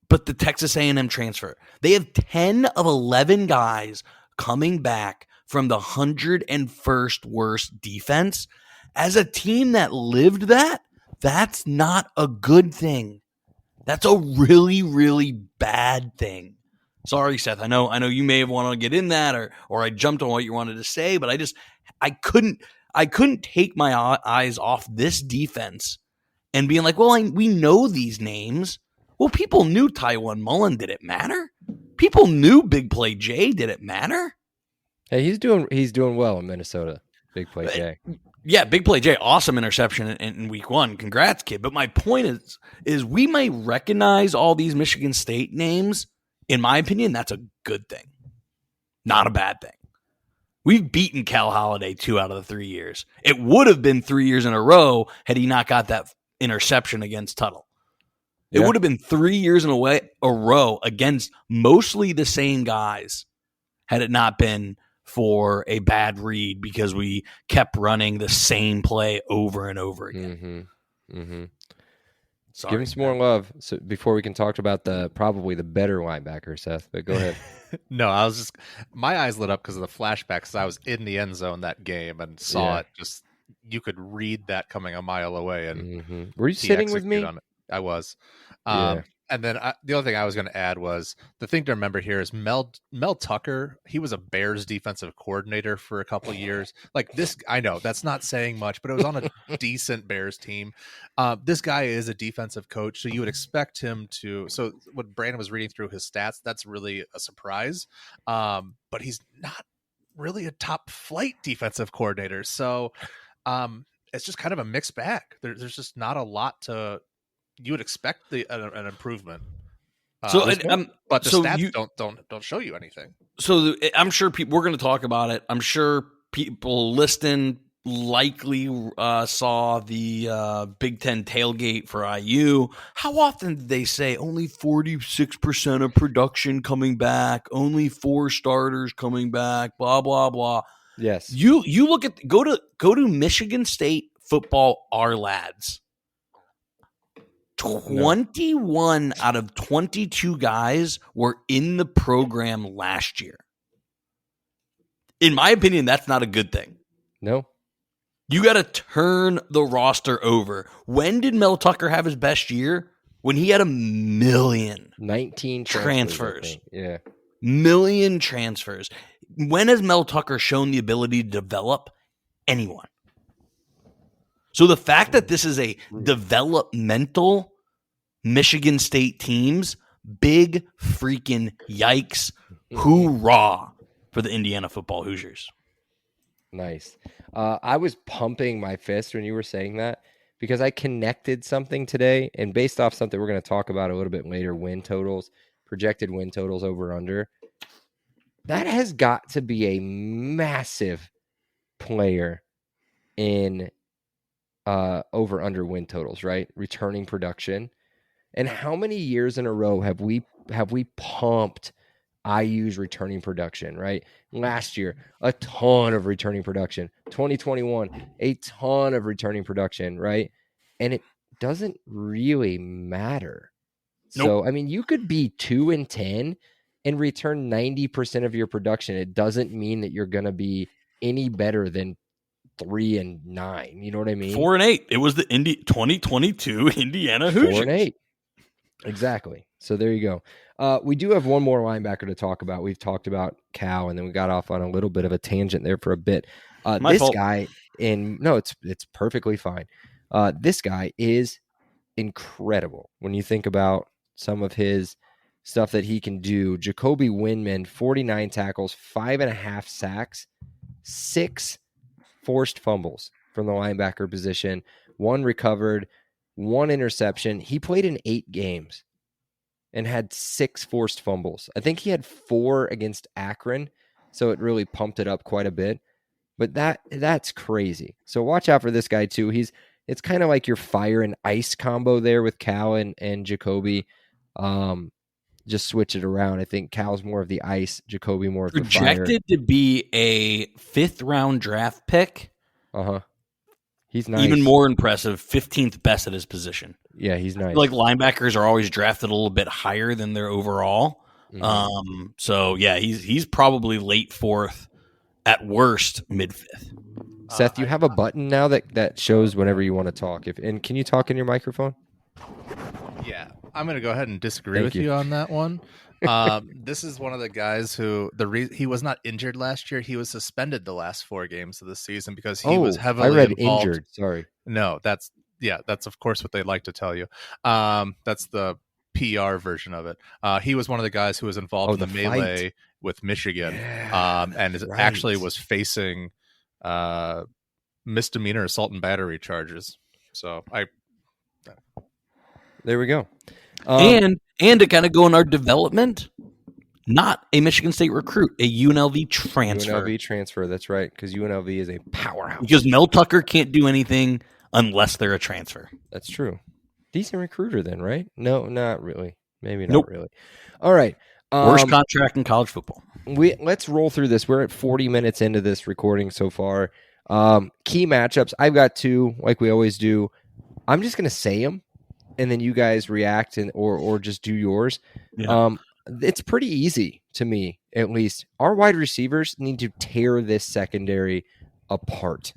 Speaker 5: but the Texas A&M transfer. They have 10 of 11 guys coming back from the 101st worst defense. As a team that lived that, that's not a good thing. That's a really, really bad thing. Sorry, Seth. I know you may have wanted to get in that, or I jumped on what you wanted to say, but I couldn't take my eyes off this defense and being like, well, we know these names. Well, people knew Taiwan Mullen. Did it matter? People knew Big Play Jay. Did it matter?
Speaker 4: Hey, he's doing well in Minnesota. Big Play Jay.
Speaker 5: Yeah, Big Play Jay. Awesome interception in week 1. Congrats, kid. But my point is we might recognize all these Michigan State names. In my opinion, that's a good thing. Not a bad thing. We've beaten Cal Holiday 2 out of the 3 years. It would have been 3 years in a row had he not got that interception against Tuttle. It would have been 3 years in a row against mostly the same guys had it not been for a bad read because we kept running the same play over and over again. Sorry,
Speaker 4: give him some more love before we can talk about probably the better linebacker, Seth. But go ahead.
Speaker 6: No, I was just my eyes lit up because of the flashbacks. I was in the end zone that game and saw it. Just you could read that coming a mile away. And
Speaker 4: were you sitting with me?
Speaker 6: On it. I was. And then the other thing I was going to add was the thing to remember here is Mel Tucker. He was a Bears defensive coordinator for a couple of years. Like this, I know that's not saying much, but it was on a decent Bears team. This guy is a defensive coach, so you would expect him to. So when Brandon was reading through his stats, that's really a surprise. But he's not really a top flight defensive coordinator. So it's just kind of a mixed bag. There's just not a lot to. You would expect an improvement, but the stats don't show you anything.
Speaker 5: So I'm sure we're going to talk about it. I'm sure people listening likely saw the Big Ten tailgate for IU. How often did they say only 46% of production coming back, only 4 starters coming back, blah blah blah?
Speaker 4: Yes.
Speaker 5: You look at go to Michigan State football. Our lads. 21 out of 22 guys were in the program last year. In my opinion, that's not a good thing.
Speaker 4: No.
Speaker 5: You got to turn the roster over. When did Mel Tucker have his best year? When he had 1 million
Speaker 4: 19
Speaker 5: transfers.
Speaker 4: Yeah.
Speaker 5: Million transfers. When has Mel Tucker shown the ability to develop anyone? So the fact that this is a developmental Michigan State teams, big freaking yikes. Hoorah for the Indiana football Hoosiers.
Speaker 4: Nice. I was pumping my fist when you were saying that because I connected something today, and based off something we're going to talk about a little bit later, win totals, projected win totals over under. That has got to be a massive player in over under win totals, right? Returning production. And how many years in a row have we pumped IU's returning production, right? Last year, a ton of returning production. 2021, a ton of returning production, right? And it doesn't really matter.
Speaker 5: Nope.
Speaker 4: So, I mean, you could be 2-10 and return 90% of your production. It doesn't mean that you're going to be any better than 3-9. You know what I mean?
Speaker 5: 4-8. It was the 2022 Indiana Hoosiers.
Speaker 4: 4-8. Exactly. So there you go. We do have one more linebacker to talk about. We've talked about Cal, and then we got off on a little bit of a tangent there for a bit. This fault. Guy it's perfectly fine. This guy is incredible when you think about some of his stuff that he can do. Jacoby Windman, 49 tackles, 5.5 sacks, 6 forced fumbles from the linebacker position, 1 recovered, 1 interception. He played in 8 games. and had 6 forced fumbles. I think he had 4 against Akron, so it really pumped it up quite a bit. But that's crazy. So watch out for this guy too. It's kind of like your fire and ice combo there with Cal and Jacoby. Just switch it around. I think Cal's more of the ice, Jacoby more of the fire.
Speaker 5: Projected to be a 5th round draft pick.
Speaker 4: He's nice.
Speaker 5: Even more impressive, 15th best at his position.
Speaker 4: Yeah, he's nice.
Speaker 5: Like linebackers are always drafted a little bit higher than their overall. So yeah, he's probably late 4th, at worst mid 5th.
Speaker 4: Seth, you have a button now that shows whenever you want to talk. And can you talk in your microphone?
Speaker 6: Yeah, I'm going to go ahead and disagree with you on that one. This is one of the guys who he was not injured last year. He was suspended the last 4 games of the season because he was heavily
Speaker 4: I read
Speaker 6: involved.
Speaker 4: Injured. Sorry.
Speaker 6: No, that's of course what they'd like to tell you. That's the PR version of it. He was one of the guys who was involved in the melee with Michigan, and actually was facing misdemeanor assault and battery charges. So
Speaker 4: there we go.
Speaker 5: And to kind of go in our development, not a Michigan State recruit, a UNLV transfer.
Speaker 4: UNLV transfer, that's right, because UNLV is a powerhouse.
Speaker 5: Because Mel Tucker can't do anything unless they're a transfer.
Speaker 4: That's true. Decent recruiter then, right? No, not really. Maybe not really. All right.
Speaker 5: Worst contract in college football.
Speaker 4: Let's roll through this. We're at 40 minutes into this recording so far. Key matchups. I've got 2, like we always do. I'm just going to say them, and then you guys react or just do yours.
Speaker 5: Yeah.
Speaker 4: It's pretty easy to me, at least. Our wide receivers need to tear this secondary apart.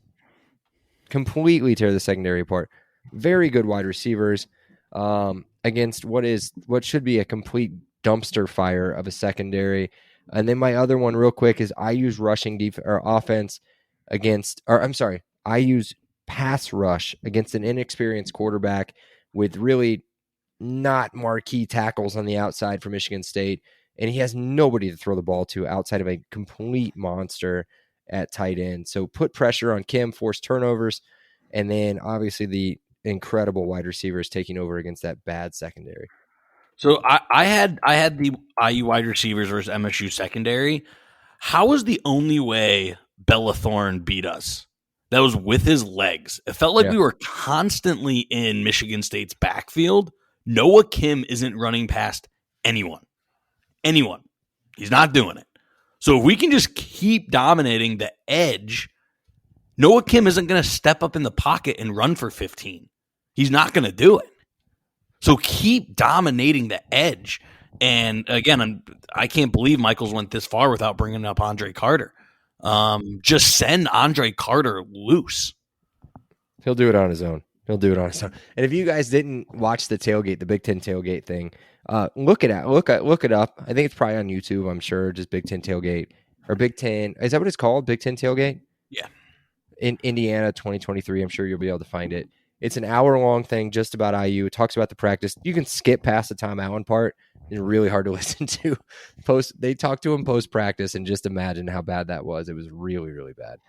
Speaker 4: Completely tear the secondary apart. Very good wide receivers against what should be a complete dumpster fire of a secondary. And then my other one real quick is I use offense against, I use pass rush against an inexperienced quarterback with really not marquee tackles on the outside for Michigan State. And he has nobody to throw the ball to outside of a complete monster at tight end. So put pressure on Kim, force turnovers, and then obviously the incredible wide receivers taking over against that bad secondary.
Speaker 5: So I had the IU wide receivers versus MSU secondary. How was the only way Bella Thorne beat us? That was with his legs. It felt like we were constantly in Michigan State's backfield. Noah Kim isn't running past anyone. He's not doing it. So if we can just keep dominating the edge, Noah Kim isn't going to step up in the pocket and run for 15. He's not going to do it. So keep dominating the edge. And again, I can't believe Michaels went this far without bringing up Andre Carter. Just send Andre Carter loose.
Speaker 4: He'll do it on his own. And if you guys didn't watch the tailgate, the Big Ten tailgate thing, look it up. I think it's probably on YouTube. I'm sure, just Big Ten tailgate or Big Ten. Is that what it's called? Big Ten tailgate?
Speaker 5: Yeah.
Speaker 4: In Indiana, 2023. I'm sure you'll be able to find it. It's an hour-long thing just about IU. It talks about the practice. You can skip past the Tom Allen part. It's really hard to listen to. They talk to him post-practice, and just imagine how bad that was. It was really, really bad.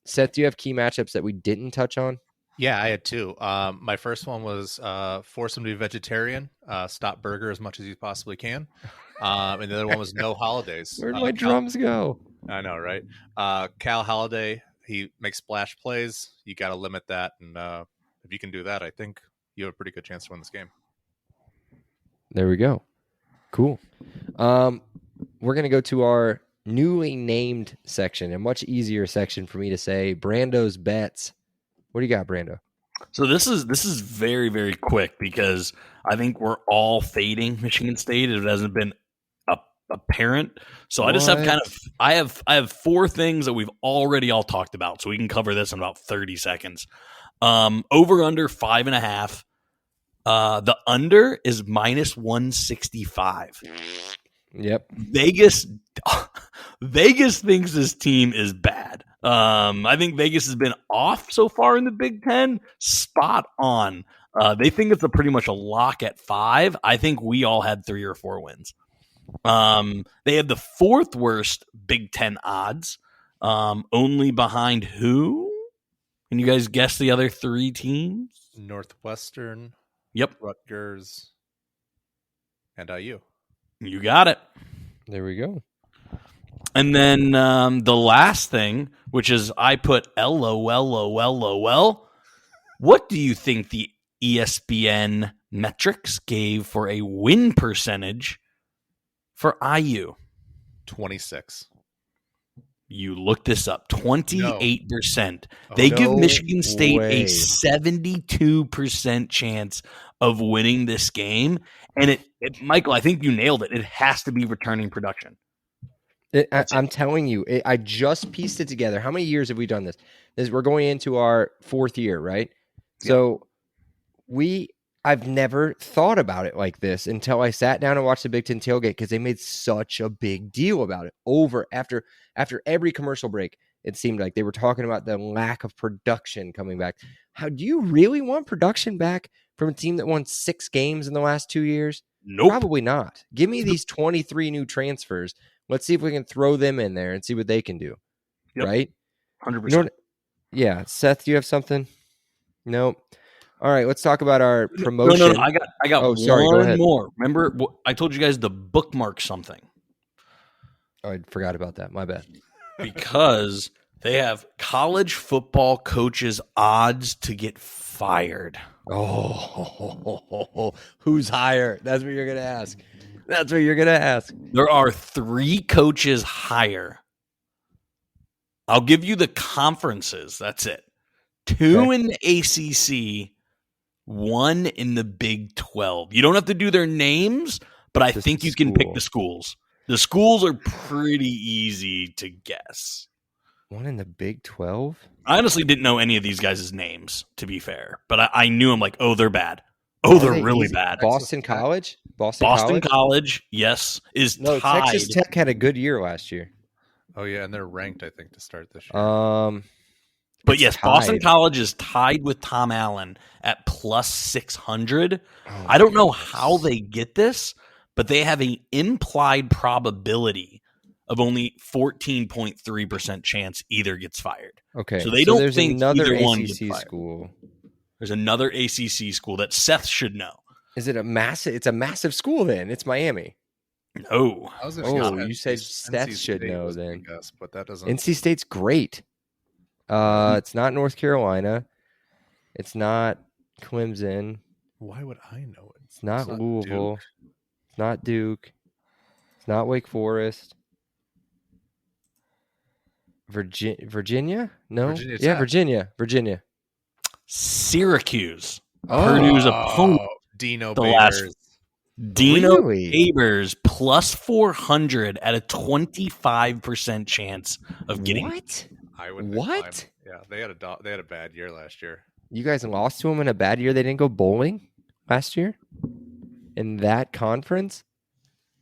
Speaker 4: Seth, do you have key matchups that we didn't touch on?
Speaker 6: Yeah, I had 2. My first one was force him to be vegetarian, stop burger as much as you possibly can. And the other one was no holidays.
Speaker 4: Where'd my drums go?
Speaker 6: I know, right? Cal Holiday, he makes splash plays. You got to limit that. And if you can do that, I think you have a pretty good chance to win this game.
Speaker 4: There we go. Cool. We're going to go to our newly named section, a much easier section for me to say, Brando's Bets. What do you got, Brando?
Speaker 5: So this is very, very quick because I think we're all fading Michigan State. It hasn't been apparent. So I just have I have 4 things that we've already all talked about. So we can cover this in about 30 seconds. Over under 5.5. The under is -165.
Speaker 4: Yep.
Speaker 5: Vegas thinks this team is bad. I think Vegas has been off so far in the Big Ten. Spot on. They think it's pretty much a lock at 5. I think we all had 3 or 4 wins. They have the 4th worst Big Ten odds, only behind who? Can you guys guess the other 3 teams?
Speaker 6: Northwestern.
Speaker 5: Yep.
Speaker 6: Rutgers. And IU.
Speaker 5: You got it.
Speaker 4: There we go.
Speaker 5: And then the last thing, which is I put LOL. What do you think the ESPN metrics gave for a win percentage for IU?
Speaker 6: 26.
Speaker 5: You look this up. 28%.
Speaker 6: No.
Speaker 5: They
Speaker 4: No
Speaker 5: give Michigan State
Speaker 4: way.
Speaker 5: a 72% chance of winning this game. And Michael, I think you nailed it. It has to be returning production.
Speaker 4: I'm telling you, I just pieced it together. How many years have we done this? We're going into our 4th year, right?
Speaker 6: Yep.
Speaker 4: So I've never thought about it like this until I sat down and watched the Big Ten tailgate because they made such a big deal about it. After every commercial break, it seemed like they were talking about the lack of production coming back. How do you really want production back from a team that won 6 games in the last 2 years?
Speaker 5: Nope.
Speaker 4: Probably not. Give me these 23 new transfers. Let's see if we can throw them in there and see what they can do.
Speaker 5: Yep.
Speaker 4: Right?
Speaker 5: 100%.
Speaker 4: Yeah. Seth, do you have something? Nope. All right. Let's talk about our promotion.
Speaker 5: No. I got
Speaker 4: Oh, sorry, go
Speaker 5: one
Speaker 4: ahead.
Speaker 5: more. Remember, I told you guys to bookmark something
Speaker 4: Oh, I forgot about that. My bad.
Speaker 5: because they have college football coaches' odds to get fired.
Speaker 4: Oh, who's higher? That's what you're going to ask. That's what you're going to ask.
Speaker 5: There are 3 coaches higher. I'll give you the conferences. That's it. 2
Speaker 4: Okay.
Speaker 5: in the ACC, 1 in the Big 12. You don't have to do their names, but I
Speaker 4: Just
Speaker 5: think
Speaker 4: the
Speaker 5: you can pick
Speaker 4: school.
Speaker 5: the schools. The schools are pretty easy to guess.
Speaker 4: 1 in the Big 12?
Speaker 5: I honestly didn't know any of these guys' names, to be fair. But I knew them like, oh, they're bad. Oh, they're
Speaker 4: Are they
Speaker 5: really
Speaker 4: easy?
Speaker 5: bad.
Speaker 4: Boston College?
Speaker 5: Boston College, yes, is
Speaker 4: No,
Speaker 5: tied.
Speaker 4: Texas Tech had a good year last year.
Speaker 6: Oh, yeah, and they're ranked, I think, to start this year.
Speaker 5: But
Speaker 4: it's
Speaker 5: yes, Boston
Speaker 4: tied.
Speaker 5: College is tied with Tom Allen at plus 600.
Speaker 4: Oh,
Speaker 5: I don't know
Speaker 4: goodness.
Speaker 5: how they get this, but they have an implied probability of only 14.3% chance either gets fired.
Speaker 4: Okay.
Speaker 5: So they don't
Speaker 4: there's
Speaker 5: think
Speaker 4: another
Speaker 5: either one gets
Speaker 4: ACC
Speaker 5: fired.
Speaker 4: school.
Speaker 5: There's another ACC school that Seth should know.
Speaker 4: Is it a massive? It's a massive school then. It's Miami.
Speaker 5: No.
Speaker 6: I was
Speaker 4: Oh,
Speaker 6: gonna say
Speaker 4: you said
Speaker 6: NC
Speaker 4: Seth should
Speaker 6: State
Speaker 4: know
Speaker 6: was my
Speaker 4: then.
Speaker 6: guess, but that doesn't.
Speaker 4: NC State's great. It's not North Carolina. It's not Clemson.
Speaker 6: Why would I know it?
Speaker 4: It's not
Speaker 6: It's not
Speaker 4: Louisville.
Speaker 6: Duke.
Speaker 4: It's not Duke. It's not Wake Forest. Virginia? No.
Speaker 6: Virginia
Speaker 4: Yeah,
Speaker 6: Tech.
Speaker 4: Virginia.
Speaker 5: Syracuse.
Speaker 4: Oh.
Speaker 5: Purdue's opponent.
Speaker 6: Dino
Speaker 5: The last-
Speaker 6: Babers.
Speaker 5: Dino
Speaker 4: Really?
Speaker 5: Babers plus 400 at a 25% chance of getting.
Speaker 4: What?
Speaker 6: I would.
Speaker 4: What?
Speaker 6: Yeah, they had a bad year last year.
Speaker 4: You guys lost to them in a bad year. They didn't go bowling last year in that conference.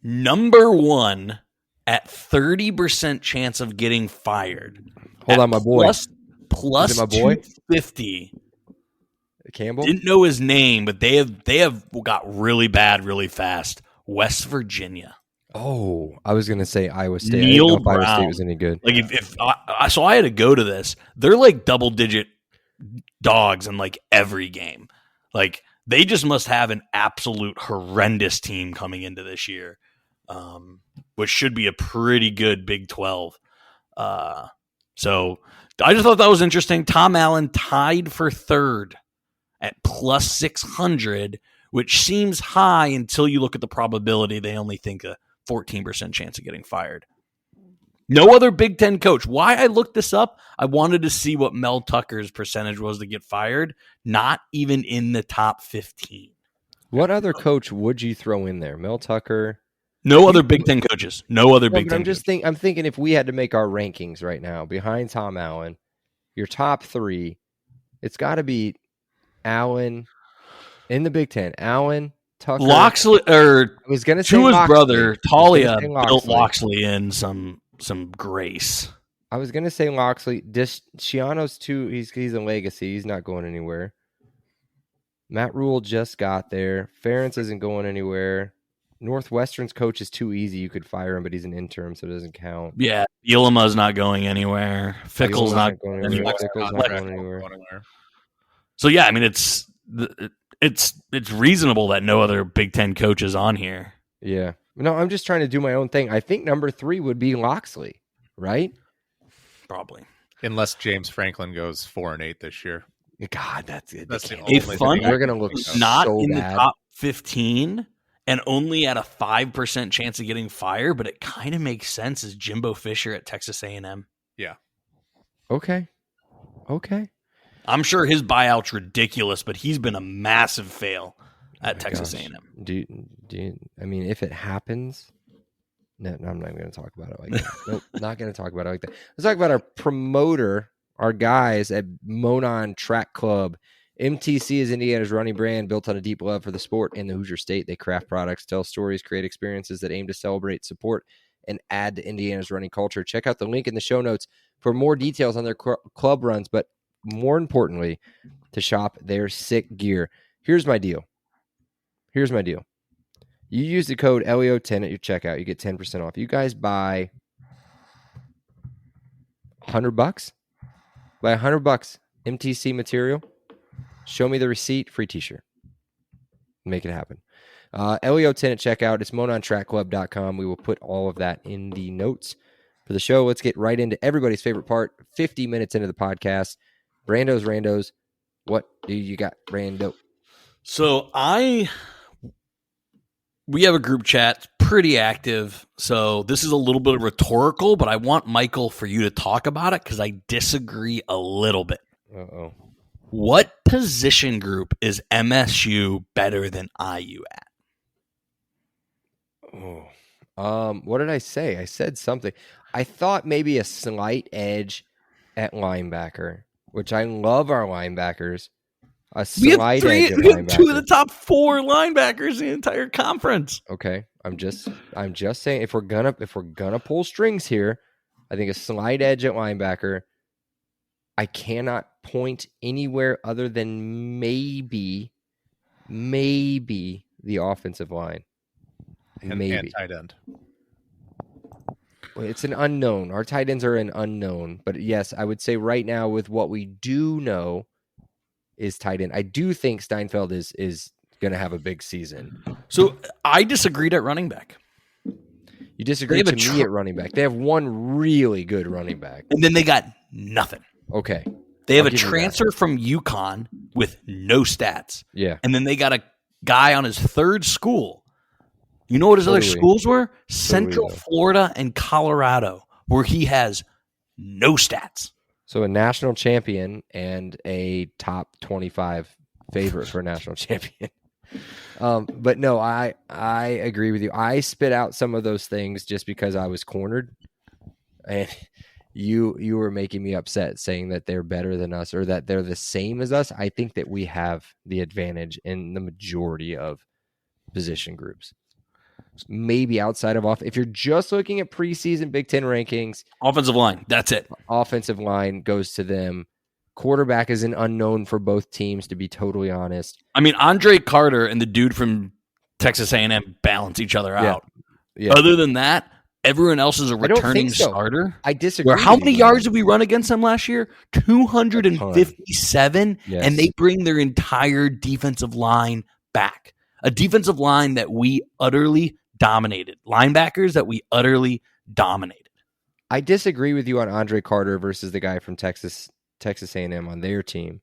Speaker 5: Number 1 at 30% chance of getting fired.
Speaker 4: Hold
Speaker 5: At
Speaker 4: on, my boy.
Speaker 5: Plus
Speaker 4: Is it my boy?
Speaker 5: 250.
Speaker 4: Campbell.
Speaker 5: Didn't know his name, but they have got really bad really fast. West Virginia.
Speaker 4: Oh, I was gonna say Iowa State.
Speaker 5: Neil
Speaker 4: I didn't know if Iowa
Speaker 5: Brown.
Speaker 4: State was any good.
Speaker 5: Like if I had to go to this, they're like double digit dogs in like every game. Like they just must have an absolute horrendous team coming into this year, which should be a pretty good Big 12. So I just thought that was interesting. Tom Allen tied for 3rd at plus 600, which seems high until you look at the probability. They only think a 14% chance of getting fired. No other Big Ten coach. Why I looked this up, I wanted to see what Mel Tucker's percentage was to get fired. Not even in the top 15.
Speaker 4: What other coach would you throw in there? Mel Tucker.
Speaker 5: No other Big Ten coaches. No other
Speaker 4: No,
Speaker 5: Big
Speaker 4: but
Speaker 5: Ten
Speaker 4: I'm just
Speaker 5: coaches.
Speaker 4: I'm thinking if we had to make our rankings right now behind Tom Allen, your top 3, it's got to be Allen in the Big Ten. Allen, Tucker.
Speaker 5: Loxley, or
Speaker 4: I was gonna say
Speaker 5: Tua's
Speaker 4: Loxley.
Speaker 5: brother,
Speaker 4: I was
Speaker 5: Talia,
Speaker 4: gonna say
Speaker 5: built
Speaker 4: Loxley.
Speaker 5: Loxley in some grace.
Speaker 4: I was gonna say Loxley. Schiano's too. He's a legacy. He's not going anywhere. Matt Rule just got there. Ferentz isn't going anywhere. Northwestern's coach is too easy. You could fire him, but he's an interim, so it doesn't count.
Speaker 5: Yeah, Bielema's not going anywhere. Fickle's
Speaker 4: Bielema's
Speaker 5: not
Speaker 4: going
Speaker 5: going
Speaker 4: anywhere.
Speaker 5: anywhere.
Speaker 4: Fickle's not going anywhere.
Speaker 5: So yeah, I mean it's reasonable that no other Big Ten coach is on here.
Speaker 4: Yeah. No, I'm just trying to do my own thing. I think number 3 would be Loxley, right?
Speaker 5: Probably.
Speaker 6: Unless James Franklin goes 4-8 this year.
Speaker 4: God, that's it.
Speaker 6: That's the
Speaker 4: They
Speaker 6: only
Speaker 4: can't-
Speaker 5: A fun
Speaker 4: They're gonna look
Speaker 5: not
Speaker 4: so
Speaker 5: in
Speaker 4: bad.
Speaker 5: the top 15 and only at a 5% chance of getting fired, but it kind of makes sense as Jimbo Fisher at Texas A&M.
Speaker 4: Okay.
Speaker 5: I'm sure his buyout's ridiculous, but he's been a massive fail at
Speaker 4: my
Speaker 5: Texas
Speaker 4: gosh.
Speaker 5: A&M.
Speaker 4: Do you, I mean, if it happens, no, I'm not going to talk about it like that. Nope, not going to talk about it like that. Let's talk about our promoter, our guys at Monon Track Club. MTC is Indiana's running brand built on a deep love for the sport and the Hoosier State. They craft products, tell stories, create experiences that aim to celebrate, support, and add to Indiana's running culture. Check out the link in the show notes for more details on their club runs, but more importantly, to shop their sick gear. Here's my deal. You use the code LEO10 at your checkout. You get 10% off. You guys buy $100? Buy $100 MTC material. Show me the receipt. Free t-shirt. Make it happen. LEO10 at checkout. It's monontrackclub.com. We will put all of that in the notes for the show. Let's get right into everybody's favorite part. 50 minutes into the podcast. Brando's Randos. What do you got, Brando?
Speaker 5: So we have a group chat, pretty active. So this is a little bit rhetorical, but I want Michael for you to talk about it because I disagree a little bit.
Speaker 4: Uh-oh.
Speaker 5: What position group is MSU better than IU at?
Speaker 4: What did I say? I said something. I thought maybe a slight edge at linebacker, which I love our linebackers. A slight edge at
Speaker 5: We have
Speaker 4: linebacker.
Speaker 5: 2 of the top 4 linebackers in the entire conference.
Speaker 4: Okay, I'm just saying if we're gonna pull strings here, I think a slight edge at linebacker. I cannot point anywhere other than maybe the offensive line.
Speaker 6: And tight end.
Speaker 4: Well, it's an unknown. Our tight ends are an unknown, but yes, I would say right now with what we do know is tight end. I do think Steinfeld is going to have a big season.
Speaker 5: So I disagreed at running back.
Speaker 4: You disagree
Speaker 5: They have
Speaker 4: to me at running back. They have one really good running back.
Speaker 5: And then they got nothing.
Speaker 4: Okay.
Speaker 5: They have
Speaker 4: I'll
Speaker 5: a
Speaker 4: give you that.
Speaker 5: transfer from UConn with no stats.
Speaker 4: Yeah.
Speaker 5: And then they got a guy on his 3rd school. You know what his other
Speaker 4: Totally.
Speaker 5: schools were? Central
Speaker 4: though.
Speaker 5: Florida and Colorado, where he has no stats.
Speaker 4: So a national champion and a top 25 favorite for a national champion. But no, I agree with you. I spit out some of those things just because I was cornered, and you were making me upset saying that they're better than us or that they're the same as us. I think that we have the advantage in the majority of position groups. Maybe outside of off. If you're just looking at preseason Big Ten rankings,
Speaker 5: Offensive line, that's it.
Speaker 4: offensive line goes to them. Quarterback is an unknown for both teams, to be totally honest.
Speaker 5: I mean, Andre Carter and the dude from Texas A&M balance each other out.
Speaker 4: Yeah.
Speaker 5: Other than that, everyone else is a
Speaker 4: don't think
Speaker 5: returning
Speaker 4: so.
Speaker 5: starter.
Speaker 4: I disagree.
Speaker 5: Where how
Speaker 4: with
Speaker 5: many
Speaker 4: you,
Speaker 5: yards
Speaker 4: man.
Speaker 5: did we run against them last year? 257,
Speaker 4: Yes.
Speaker 5: and they bring their entire defensive line back. A defensive line that we utterly dominated. Linebackers that we utterly dominated.
Speaker 4: I disagree with you on Andre Carter versus the guy from Texas A&M on their team.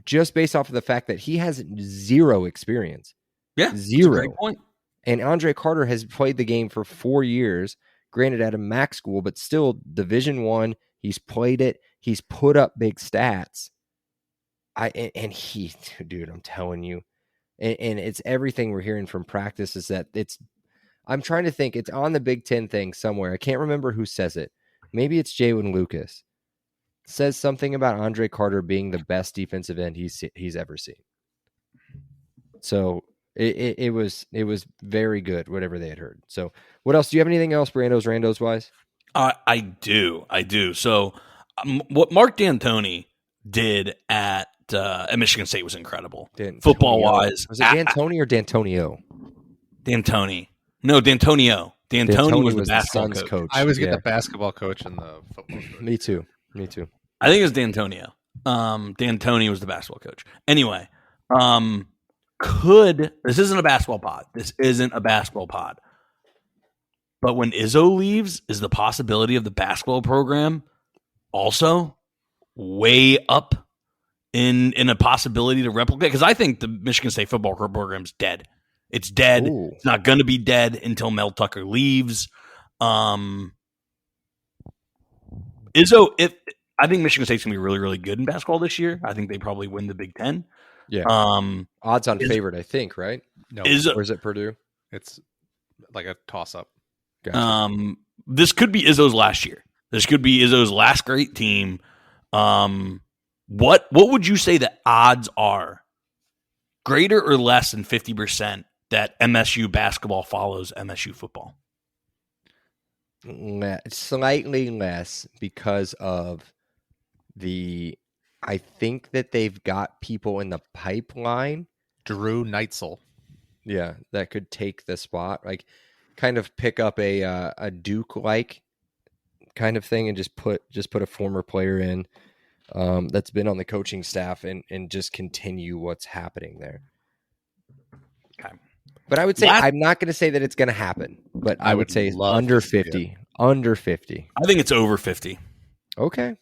Speaker 4: Just based off of the fact that he has zero experience.
Speaker 5: Yeah, that's a
Speaker 4: Zero.
Speaker 5: great point.
Speaker 4: And Andre Carter has played the game for 4 years, granted at a MAC school, but still Division I. He's played it. He's put up big stats. Dude, I'm telling you, and it's everything we're hearing from practice is that I'm trying to think, it's on the Big Ten thing somewhere. I can't remember who says it. Maybe it's Jalen Lucas. Says something about Andre Carter being the best defensive end he's ever seen. So it was very good, whatever they had heard. So what else? Do you have anything else, Randos wise?
Speaker 5: I do. So what Mark D'Antoni did at Michigan State was incredible. Football wise.
Speaker 4: Was it D'Antoni or D'Antonio?
Speaker 5: D'Antoni. No, D'Antonio. D'Antoni was the basketball
Speaker 4: Suns
Speaker 5: coach.
Speaker 6: I always get the basketball coach and the football coach.
Speaker 4: Me too.
Speaker 5: I think it was D'Antonio. D'Antoni was the basketball coach. Anyway, this isn't a basketball pod. This isn't a basketball pod. But when Izzo leaves, is the possibility of the basketball program also way up in a possibility to replicate? Because I think the Michigan State football program's dead. It's dead.
Speaker 4: Ooh.
Speaker 5: It's not going to be dead until Mel Tucker leaves. Izzo, I think Michigan State's going to be really, really good in basketball this year. I think they probably win the Big Ten.
Speaker 4: Yeah. Odds on favorite, I think, right?
Speaker 6: No,
Speaker 4: Or is it Purdue?
Speaker 6: it's like a toss-up.
Speaker 4: Gotcha.
Speaker 5: This could be Izzo's last year. This could be Izzo's last great team. What would you say the odds are, greater or less than 50%, that MSU basketball follows MSU football?
Speaker 4: Slightly less because of I think that they've got people in the pipeline.
Speaker 6: Drew Neitzel.
Speaker 4: Yeah, that could take the spot. Like, kind of pick up a Duke-like kind of thing and just put a former player in that's been on the coaching staff and just continue what's happening there.
Speaker 5: Okay.
Speaker 4: But I would say I'm not going to say that it's going to happen, but I would say under 50. Under 50.
Speaker 5: I think it's over 50.
Speaker 4: Okay.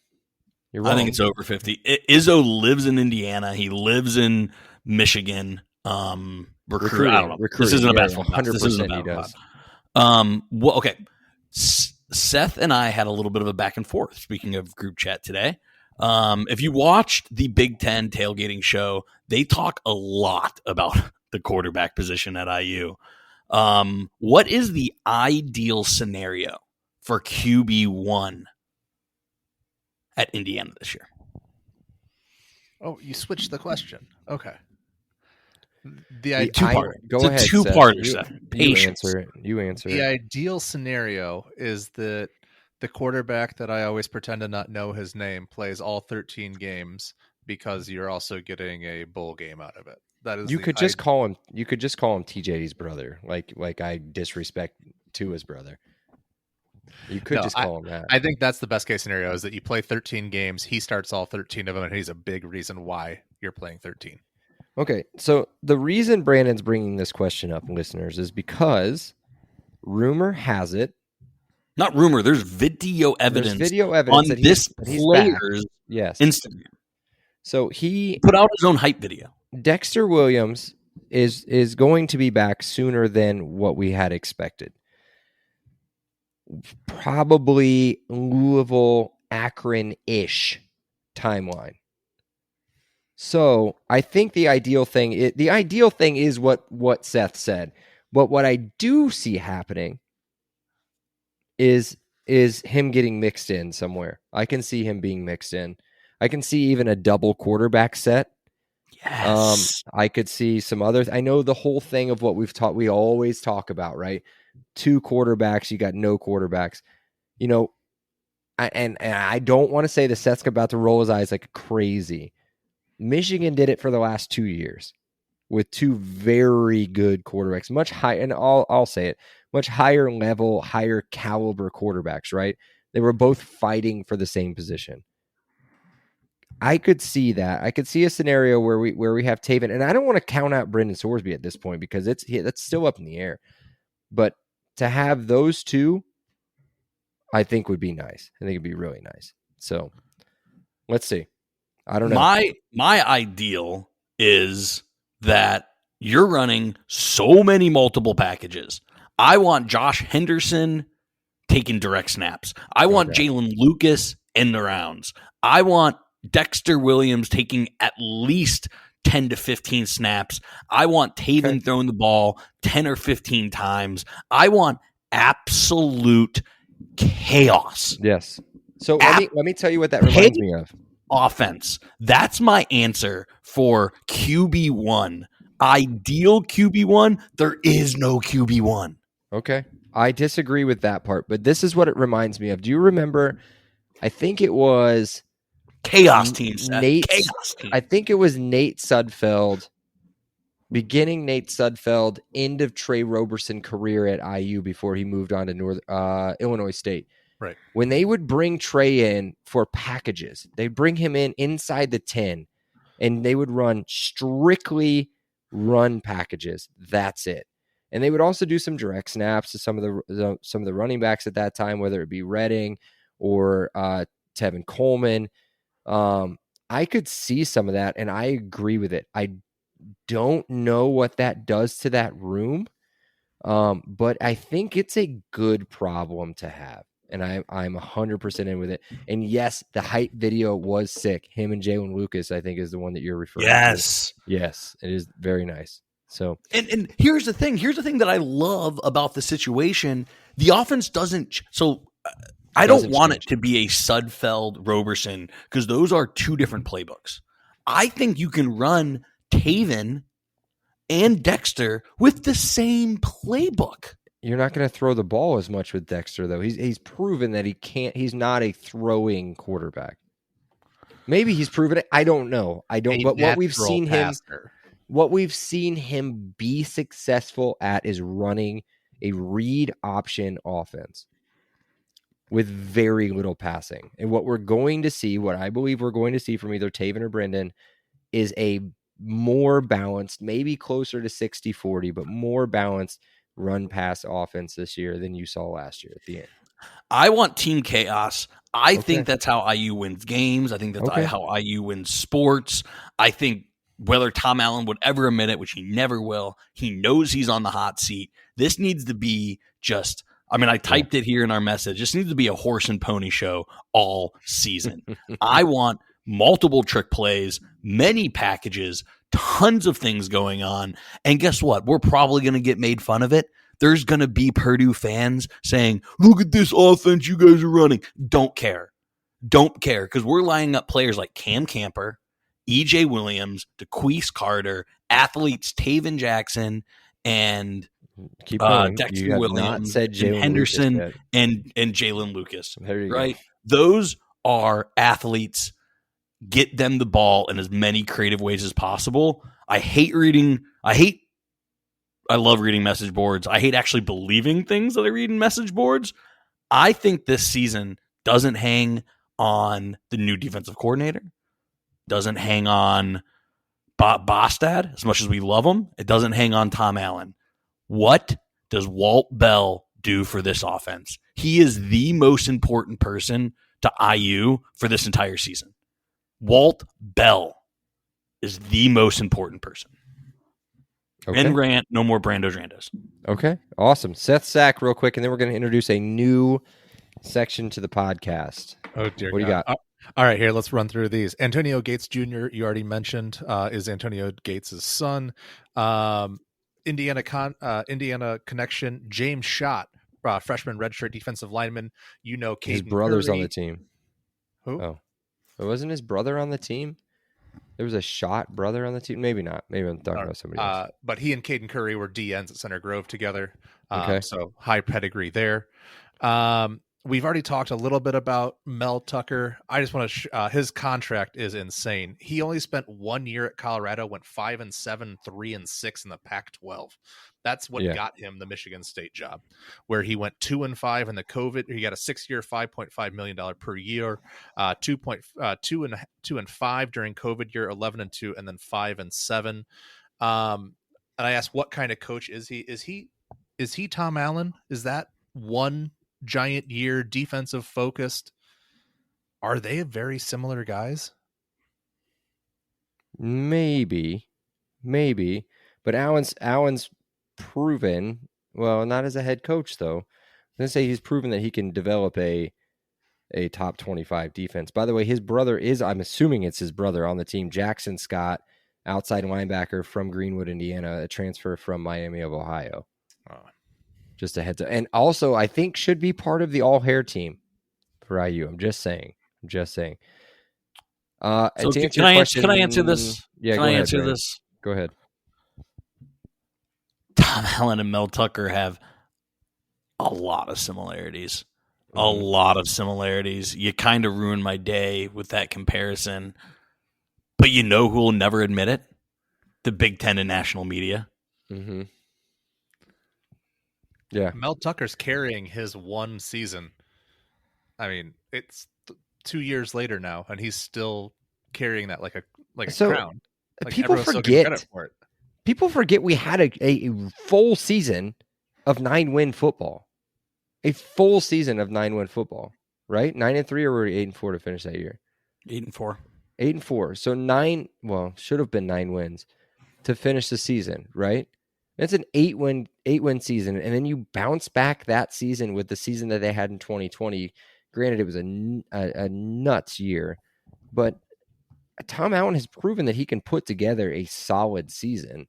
Speaker 4: You're wrong.
Speaker 5: I think it's over 50. Izzo lives in Indiana. He lives in Michigan. Recruiting. I don't know. This isn't a basketball.
Speaker 4: 100% he does.
Speaker 5: Okay. Seth and I had a little bit of a back and forth, speaking of group chat today. If you watched the Big Ten tailgating show, they talk a lot about the quarterback position at IU. What is the ideal scenario for QB1 at Indiana this year?
Speaker 6: Oh, you switched the question. Okay.
Speaker 5: Two-parter, Seth. Patience.
Speaker 4: You answer it.
Speaker 6: The ideal scenario is that the quarterback that I always pretend to not know his name plays all 13 games because you're also getting a bowl game out of it. That is
Speaker 4: You could just call him TJ's brother, like I disrespect Tua's brother. You could just call him that.
Speaker 6: I think that's the best case scenario, is that you play 13 games, he starts all 13 of them, and he's a big reason why you're playing 13.
Speaker 4: Okay, so the reason Brandon's bringing this question up, listeners, is because rumor has it.
Speaker 5: Not rumor. There's video evidence.
Speaker 4: On
Speaker 5: that this player's Instagram.
Speaker 4: So he
Speaker 5: put out his own hype video.
Speaker 4: Dexter Williams is going to be back sooner than what we had expected. Probably Louisville, Akron-ish timeline. So I think the ideal thing is what Seth said. But what I do see happening is him getting mixed in somewhere. I can see him being mixed in. I can see even a double quarterback set.
Speaker 5: Yes.
Speaker 4: I could see some other. I know the whole thing of what we always talk about, right? 2 quarterbacks, you got no quarterbacks. You know, I don't want to say that Seth's about to roll his eyes like crazy. Michigan did it for the last 2 years with 2 very good quarterbacks, much higher, and I'll say it, much higher level, higher caliber quarterbacks, right? They were both fighting for the same position. I could see that. I could see a scenario where we have Taven, and I don't want to count out Brendan Sorsby at this point because that's still up in the air. But to have those 2, I think would be nice. I think it'd be really nice. So let's see. I don't know.
Speaker 5: My ideal is that you're running so many multiple packages. I want Josh Henderson taking direct snaps. I want Jalen Lucas in the rounds. I want Dexter Williams taking at least 10 to 15 snaps. I want Taven throwing the ball 10 or 15 times. I want absolute chaos.
Speaker 4: Yes. So let me tell you what that reminds me of.
Speaker 5: Offense. That's my answer for QB1. Ideal QB1. There is no QB1.
Speaker 4: Okay. I disagree with that part, but this is what it reminds me of. Do you remember? I think it was
Speaker 5: Chaos Team. Chaos Team.
Speaker 4: I think it was Nate Sudfeld, beginning Nate Sudfeld, end of Trey Roberson career at IU before he moved on to Illinois State.
Speaker 6: Right.
Speaker 4: When they would bring Trey in for packages, they'd bring him in inside the 10, and they would run strictly run packages. That's it. And they would also do some direct snaps to some of the running backs at that time, whether it be Redding or Tevin Coleman. I could see some of that, and I agree with it. I don't know what that does to that room, but I think it's a good problem to have, and I'm 100% in with it. And yes, the hype video was sick. Him and Jalen Lucas, I think, is the one that you're referring to. Yes, it is very nice. So,
Speaker 5: and here's the thing. Here's the thing that I love about the situation. The offense doesn't. So I don't want it to be a Sudfeld Roberson, because those are two different playbooks. I think you can run Taven and Dexter with the same playbook.
Speaker 4: You're not going to throw the ball as much with Dexter, though. He's proven that he can't. He's not a throwing quarterback. Maybe he's proven it. I don't know. But what we've seen him be successful at is running a read option offense with very little passing. And what I believe we're going to see from either Taven or Brendan, is a more balanced, maybe closer to 60-40, but more balanced run pass offense this year than you saw last year at the end.
Speaker 5: I want team chaos. I think that's how IU wins games. I think that's how IU wins sports. I think whether Tom Allen would ever admit it, which he never will, he knows he's on the hot seat. This needs to be just, I typed it here in our message. This needs to be a horse and pony show all season. I want multiple trick plays, many packages, tons of things going on. And guess what? We're probably going to get made fun of it. There's going to be Purdue fans saying, look at this offense you guys are running. Don't care. Because we're lining up players like Cam Camper, EJ Williams, DeQuise Carter, athletes Taven Jackson, and Dexter Williams, and Henderson, and Jalen Lucas.
Speaker 4: There you
Speaker 5: go.
Speaker 4: Go.
Speaker 5: Those are athletes. Get them the ball in as many creative ways as possible. I love reading message boards. I hate actually believing things that I read in message boards. I think this season doesn't hang on the new defensive coordinator, doesn't hang on Bostad as much as we love him. It doesn't hang on Tom Allen. What does Walt Bell do for this offense? He is the most important person to IU for this entire season. Walt Bell is the most important person.
Speaker 4: Okay.
Speaker 5: And rant, no more Brando Drandos.
Speaker 4: Okay, awesome. Seth Sack, real quick, and then we're going to introduce a new section to the podcast.
Speaker 6: Oh, dear.
Speaker 4: What do you got?
Speaker 6: All right, here, let's run through these. Antonio Gates Jr., you already mentioned, is Antonio Gates' son. Indiana connection, James Schott, freshman redshirt defensive lineman.
Speaker 4: His brother's
Speaker 6: Curry.
Speaker 4: on the team.
Speaker 6: Who?
Speaker 4: Oh, it wasn't his brother on the team? There was a Schott brother on the team? Maybe not. Maybe I'm talking about somebody else.
Speaker 6: But he and Caden Curry were DNs at Center Grove together.
Speaker 4: Okay.
Speaker 6: So high pedigree there. We've already talked a little bit about Mel Tucker. I just want to his contract is insane. He only spent 1 year at Colorado, went 5-7, 3-6 in the Pac-12. That's what got him the Michigan State job, where he went 2-5 in the COVID. He got a 6-year, $5.5 million per year, 2-5 during COVID year, 11-2, and then 5-7. And I asked, what kind of coach is he? Is he Tom Allen? Is that one giant year defensive focused? Are they very similar guys?
Speaker 4: Maybe, but Allen's proven, well, not as a head coach though. I'm gonna say he's proven that he can develop a top 25 defense. By the way, his brother is, I'm assuming it's his brother on the team, Jackson Scott, outside linebacker from Greenwood, Indiana, a transfer from Miami of Ohio. Just a heads up. And also, I think should be part of the all-hair team for IU. I'm just saying.
Speaker 5: So
Speaker 4: can
Speaker 5: I answer this?
Speaker 4: Yeah,
Speaker 5: can I answer this?
Speaker 4: Go ahead.
Speaker 5: Tom Allen and Mel Tucker have a lot of similarities. A lot of similarities. You kind of ruined my day with that comparison. But you know who will never admit it? The Big Ten and national media.
Speaker 4: Mm-hmm. Yeah.
Speaker 6: Mel Tucker's carrying his one season. I mean, it's 2 years later now, and he's still carrying that like a crown. Like,
Speaker 4: people People forget we had a full season of 9-win football. A full season of 9-win football, right? 9-3, or were we 8-4 to finish that year?
Speaker 5: 8-4.
Speaker 4: 8-4. So should have been 9 wins to finish the season, right? It's an 8-win season, and then you bounce back that season with the season that they had in 2020. Granted, it was a nuts year, but Tom Allen has proven that he can put together a solid season.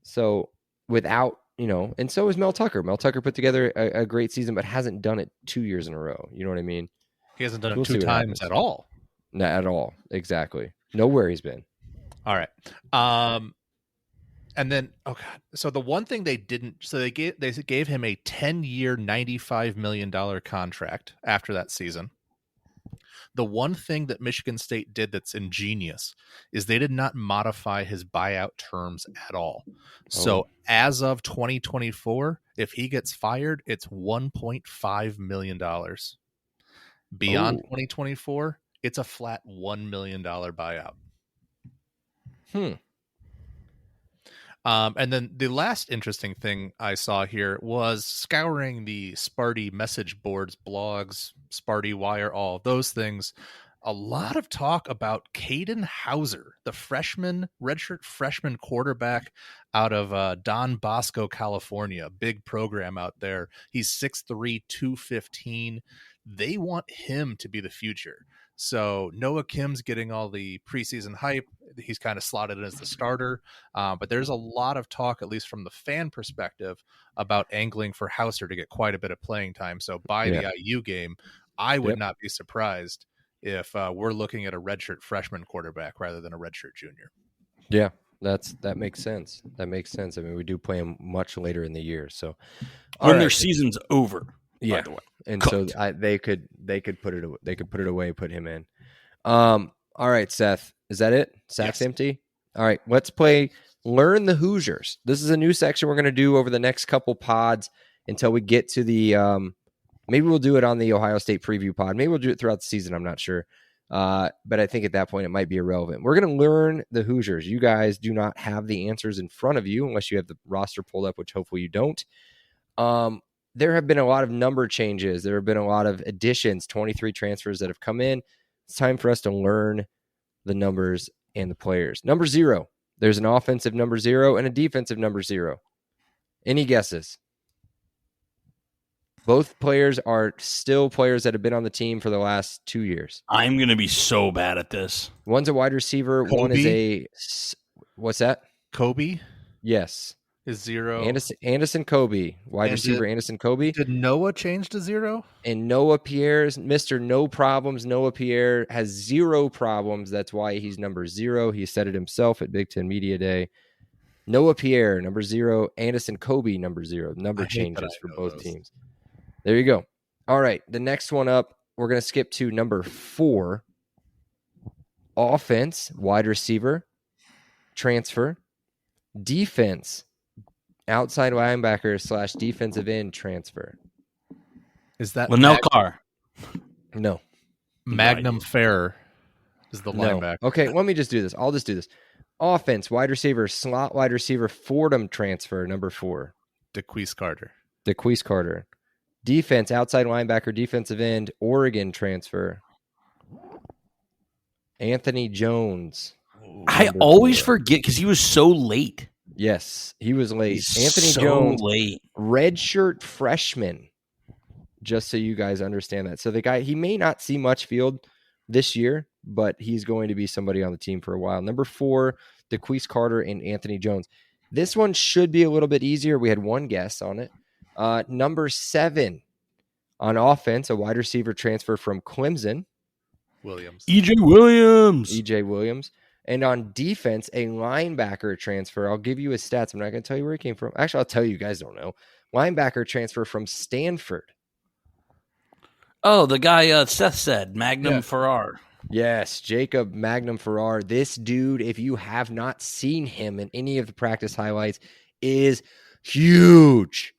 Speaker 4: So without, and so is Mel Tucker. Mel Tucker put together a great season, but hasn't done it 2 years in a row. You know what I mean?
Speaker 6: He hasn't done it 2 times at all.
Speaker 4: Not at all. Exactly. Nowhere he's been.
Speaker 6: All right. And then, oh God. So the one thing they didn't, so they gave him a 10-year, $95 million contract after that season. The one thing that Michigan State did that's ingenious is they did not modify his buyout terms at all. So as of 2024, if he gets fired, it's $1.5 million. Beyond 2024, it's a flat $1 million buyout. And then the last interesting thing I saw here was scouring the Sparty message boards, blogs, Sparty Wire, all those things. A lot of talk about Caden Hauser, the redshirt freshman quarterback out of Don Bosco, California. Big program out there. He's 6'3", 215. They want him to be the future. So Noah Kim's getting all the preseason hype. He's kind of slotted in as the starter. But there's a lot of talk, at least from the fan perspective, about angling for Hauser to get quite a bit of playing time. So by the IU game, I would not be surprised if we're looking at a redshirt freshman quarterback rather than a redshirt junior.
Speaker 4: Yeah, that makes sense. That makes sense. I mean, we do play him much later in the year. So
Speaker 5: when their season's over.
Speaker 4: Yeah,
Speaker 5: by the way.
Speaker 4: And
Speaker 5: Cooked.
Speaker 4: so they could put it away. They could put it away, put him in. All right, Seth, is that it? Sack's empty. All right, let's play Learn the Hoosiers. This is a new section we're going to do over the next couple pods until we get to the. Maybe we'll do it on the Ohio State preview pod. Maybe we'll do it throughout the season. I'm not sure, but I think at that point it might be irrelevant. We're going to learn the Hoosiers. You guys do not have the answers in front of you unless you have the roster pulled up, which hopefully you don't. There have been a lot of number changes. There have been a lot of additions, 23 transfers that have come in. It's time for us to learn the numbers and the players. Number 0. There's an offensive number 0 and a defensive number 0. Any guesses? Both players are still players that have been on the team for the last 2 years.
Speaker 5: I'm going to be so bad at this.
Speaker 4: One's a wide receiver.
Speaker 6: Kobe?
Speaker 4: One is a... What's that?
Speaker 6: Kobe
Speaker 4: Yes.
Speaker 6: is 0.
Speaker 4: Anderson Kobe, wide receiver Anderson Kobe.
Speaker 6: Did Noah change to 0?
Speaker 4: And Noah Pierre's Mr. No Problems. Noah Pierre has 0 problems. That's why he's number 0. He said it himself at Big Ten Media Day. Noah Pierre, number 0. Anderson Kobe, number 0. Number changes for both teams. There you go. All right. The next one up, we're going to skip to number 4. Offense, wide receiver, transfer. Defense, outside linebacker / defensive end transfer.
Speaker 6: Is that
Speaker 5: Linnell Carr?
Speaker 4: No.
Speaker 6: Magnum Farrer is the linebacker?
Speaker 4: Okay, let me just do this. I'll just do this. Offense, wide receiver, slot wide receiver, Fordham transfer, number 4.
Speaker 6: DeQuise Carter.
Speaker 4: DeQuise Carter. Defense, outside linebacker, defensive end, Oregon transfer. Anthony Jones.
Speaker 5: I always forget because he was so late.
Speaker 4: Yes, he was late. Anthony
Speaker 5: so
Speaker 4: Jones,
Speaker 5: late.
Speaker 4: redshirt freshman. Just so you guys understand that. So the guy, he may not see much field this year, but he's going to be somebody on the team for a while. Number 4, DeQuise Carter and Anthony Jones. This one should be a little bit easier. We had one guess on it. Number 7 on offense, a wide receiver transfer from Clemson.
Speaker 6: Williams.
Speaker 5: EJ Williams.
Speaker 4: EJ Williams. And on defense, a linebacker transfer. I'll give you his stats. I'm not going to tell you where he came from. Actually, I'll tell you. You guys don't know. Linebacker transfer from Stanford.
Speaker 5: Oh, the guy Seth said, Magnum Farrar.
Speaker 4: Yes, Jacob Magnum Farrar. This dude, if you have not seen him in any of the practice highlights, is huge.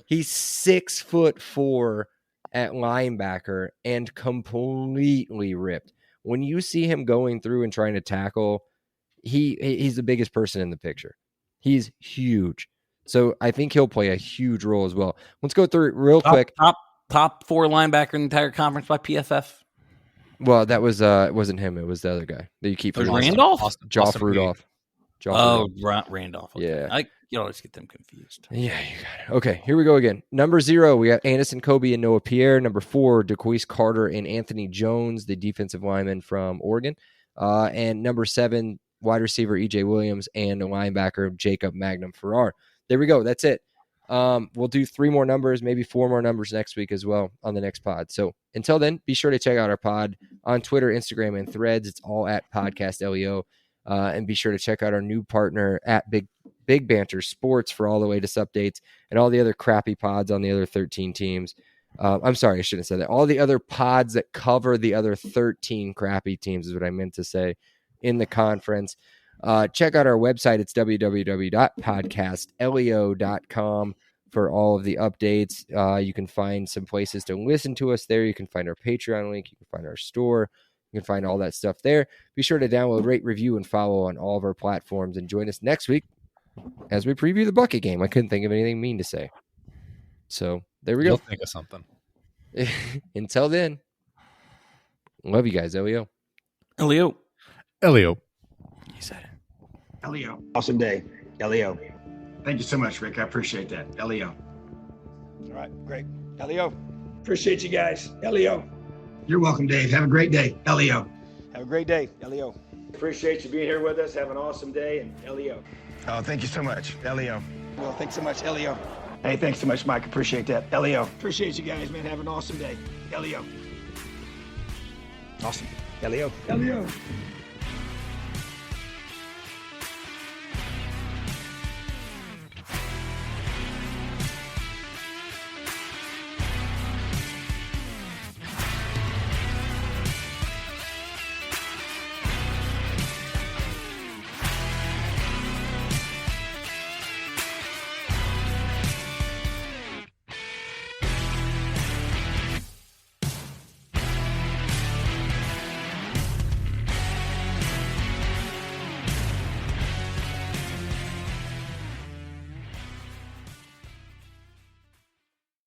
Speaker 4: He's 6'4" at linebacker and completely ripped. When you see him going through and trying to tackle, he's the biggest person in the picture. He's huge. So I think he'll play a huge role as well. Let's go through it real quick.
Speaker 5: Top 4 linebacker in the entire conference by PFF.
Speaker 4: Well, that was it wasn't him. It was the other guy that you keep.
Speaker 5: Randolph?
Speaker 4: Joff Rudolph.
Speaker 5: Randolph. Okay.
Speaker 4: Yeah.
Speaker 5: You always get them confused.
Speaker 4: Yeah, you got it. Okay, here we go again. Number 0, we got Anderson Kobe and Noah Pierre. Number 4, DeQuise Carter and Anthony Jones, the defensive lineman from Oregon. And number 7, wide receiver EJ Williams and the linebacker Jacob Magnum Farrar. There we go. That's it. We'll do 3 more numbers, maybe 4 more numbers next week as well on the next pod. So until then, be sure to check out our pod on Twitter, Instagram, and Threads. It's all at Podcast LEO. And be sure to check out our new partner at Big Banter Sports for all the latest updates and all the other crappy pods on the other 13 teams. I'm sorry, I shouldn't have said that. All the other pods that cover the other 13 crappy teams is what I meant to say in the conference. Check out our website. It's www.podcastleo.com for all of the updates. You can find some places to listen to us there. You can find our Patreon link. You can find our store. You can find all that stuff there. Be sure to download, rate, review, and follow on all of our platforms. And join us next week as we preview the Bucket game. I couldn't think of anything mean to say. So there we go.
Speaker 6: You'll think of something.
Speaker 4: Until then, love you guys. Elio.
Speaker 6: Elio.
Speaker 4: He said it.
Speaker 7: Elio. Awesome day. Elio. Thank you so much, Rick. I appreciate that. Elio. All right, great. Elio. Appreciate you guys. Elio. You're welcome, Dave. Have a great day. Elio. Have a great day. Elio. Appreciate you being here with us. Have an awesome day. And Elio. Oh, thank you so much. Elio. Well, thanks so much, Elio. Hey, thanks so much, Mike. Appreciate that. Elio. Appreciate you guys, man. Have an awesome day. Elio. Awesome. Elio.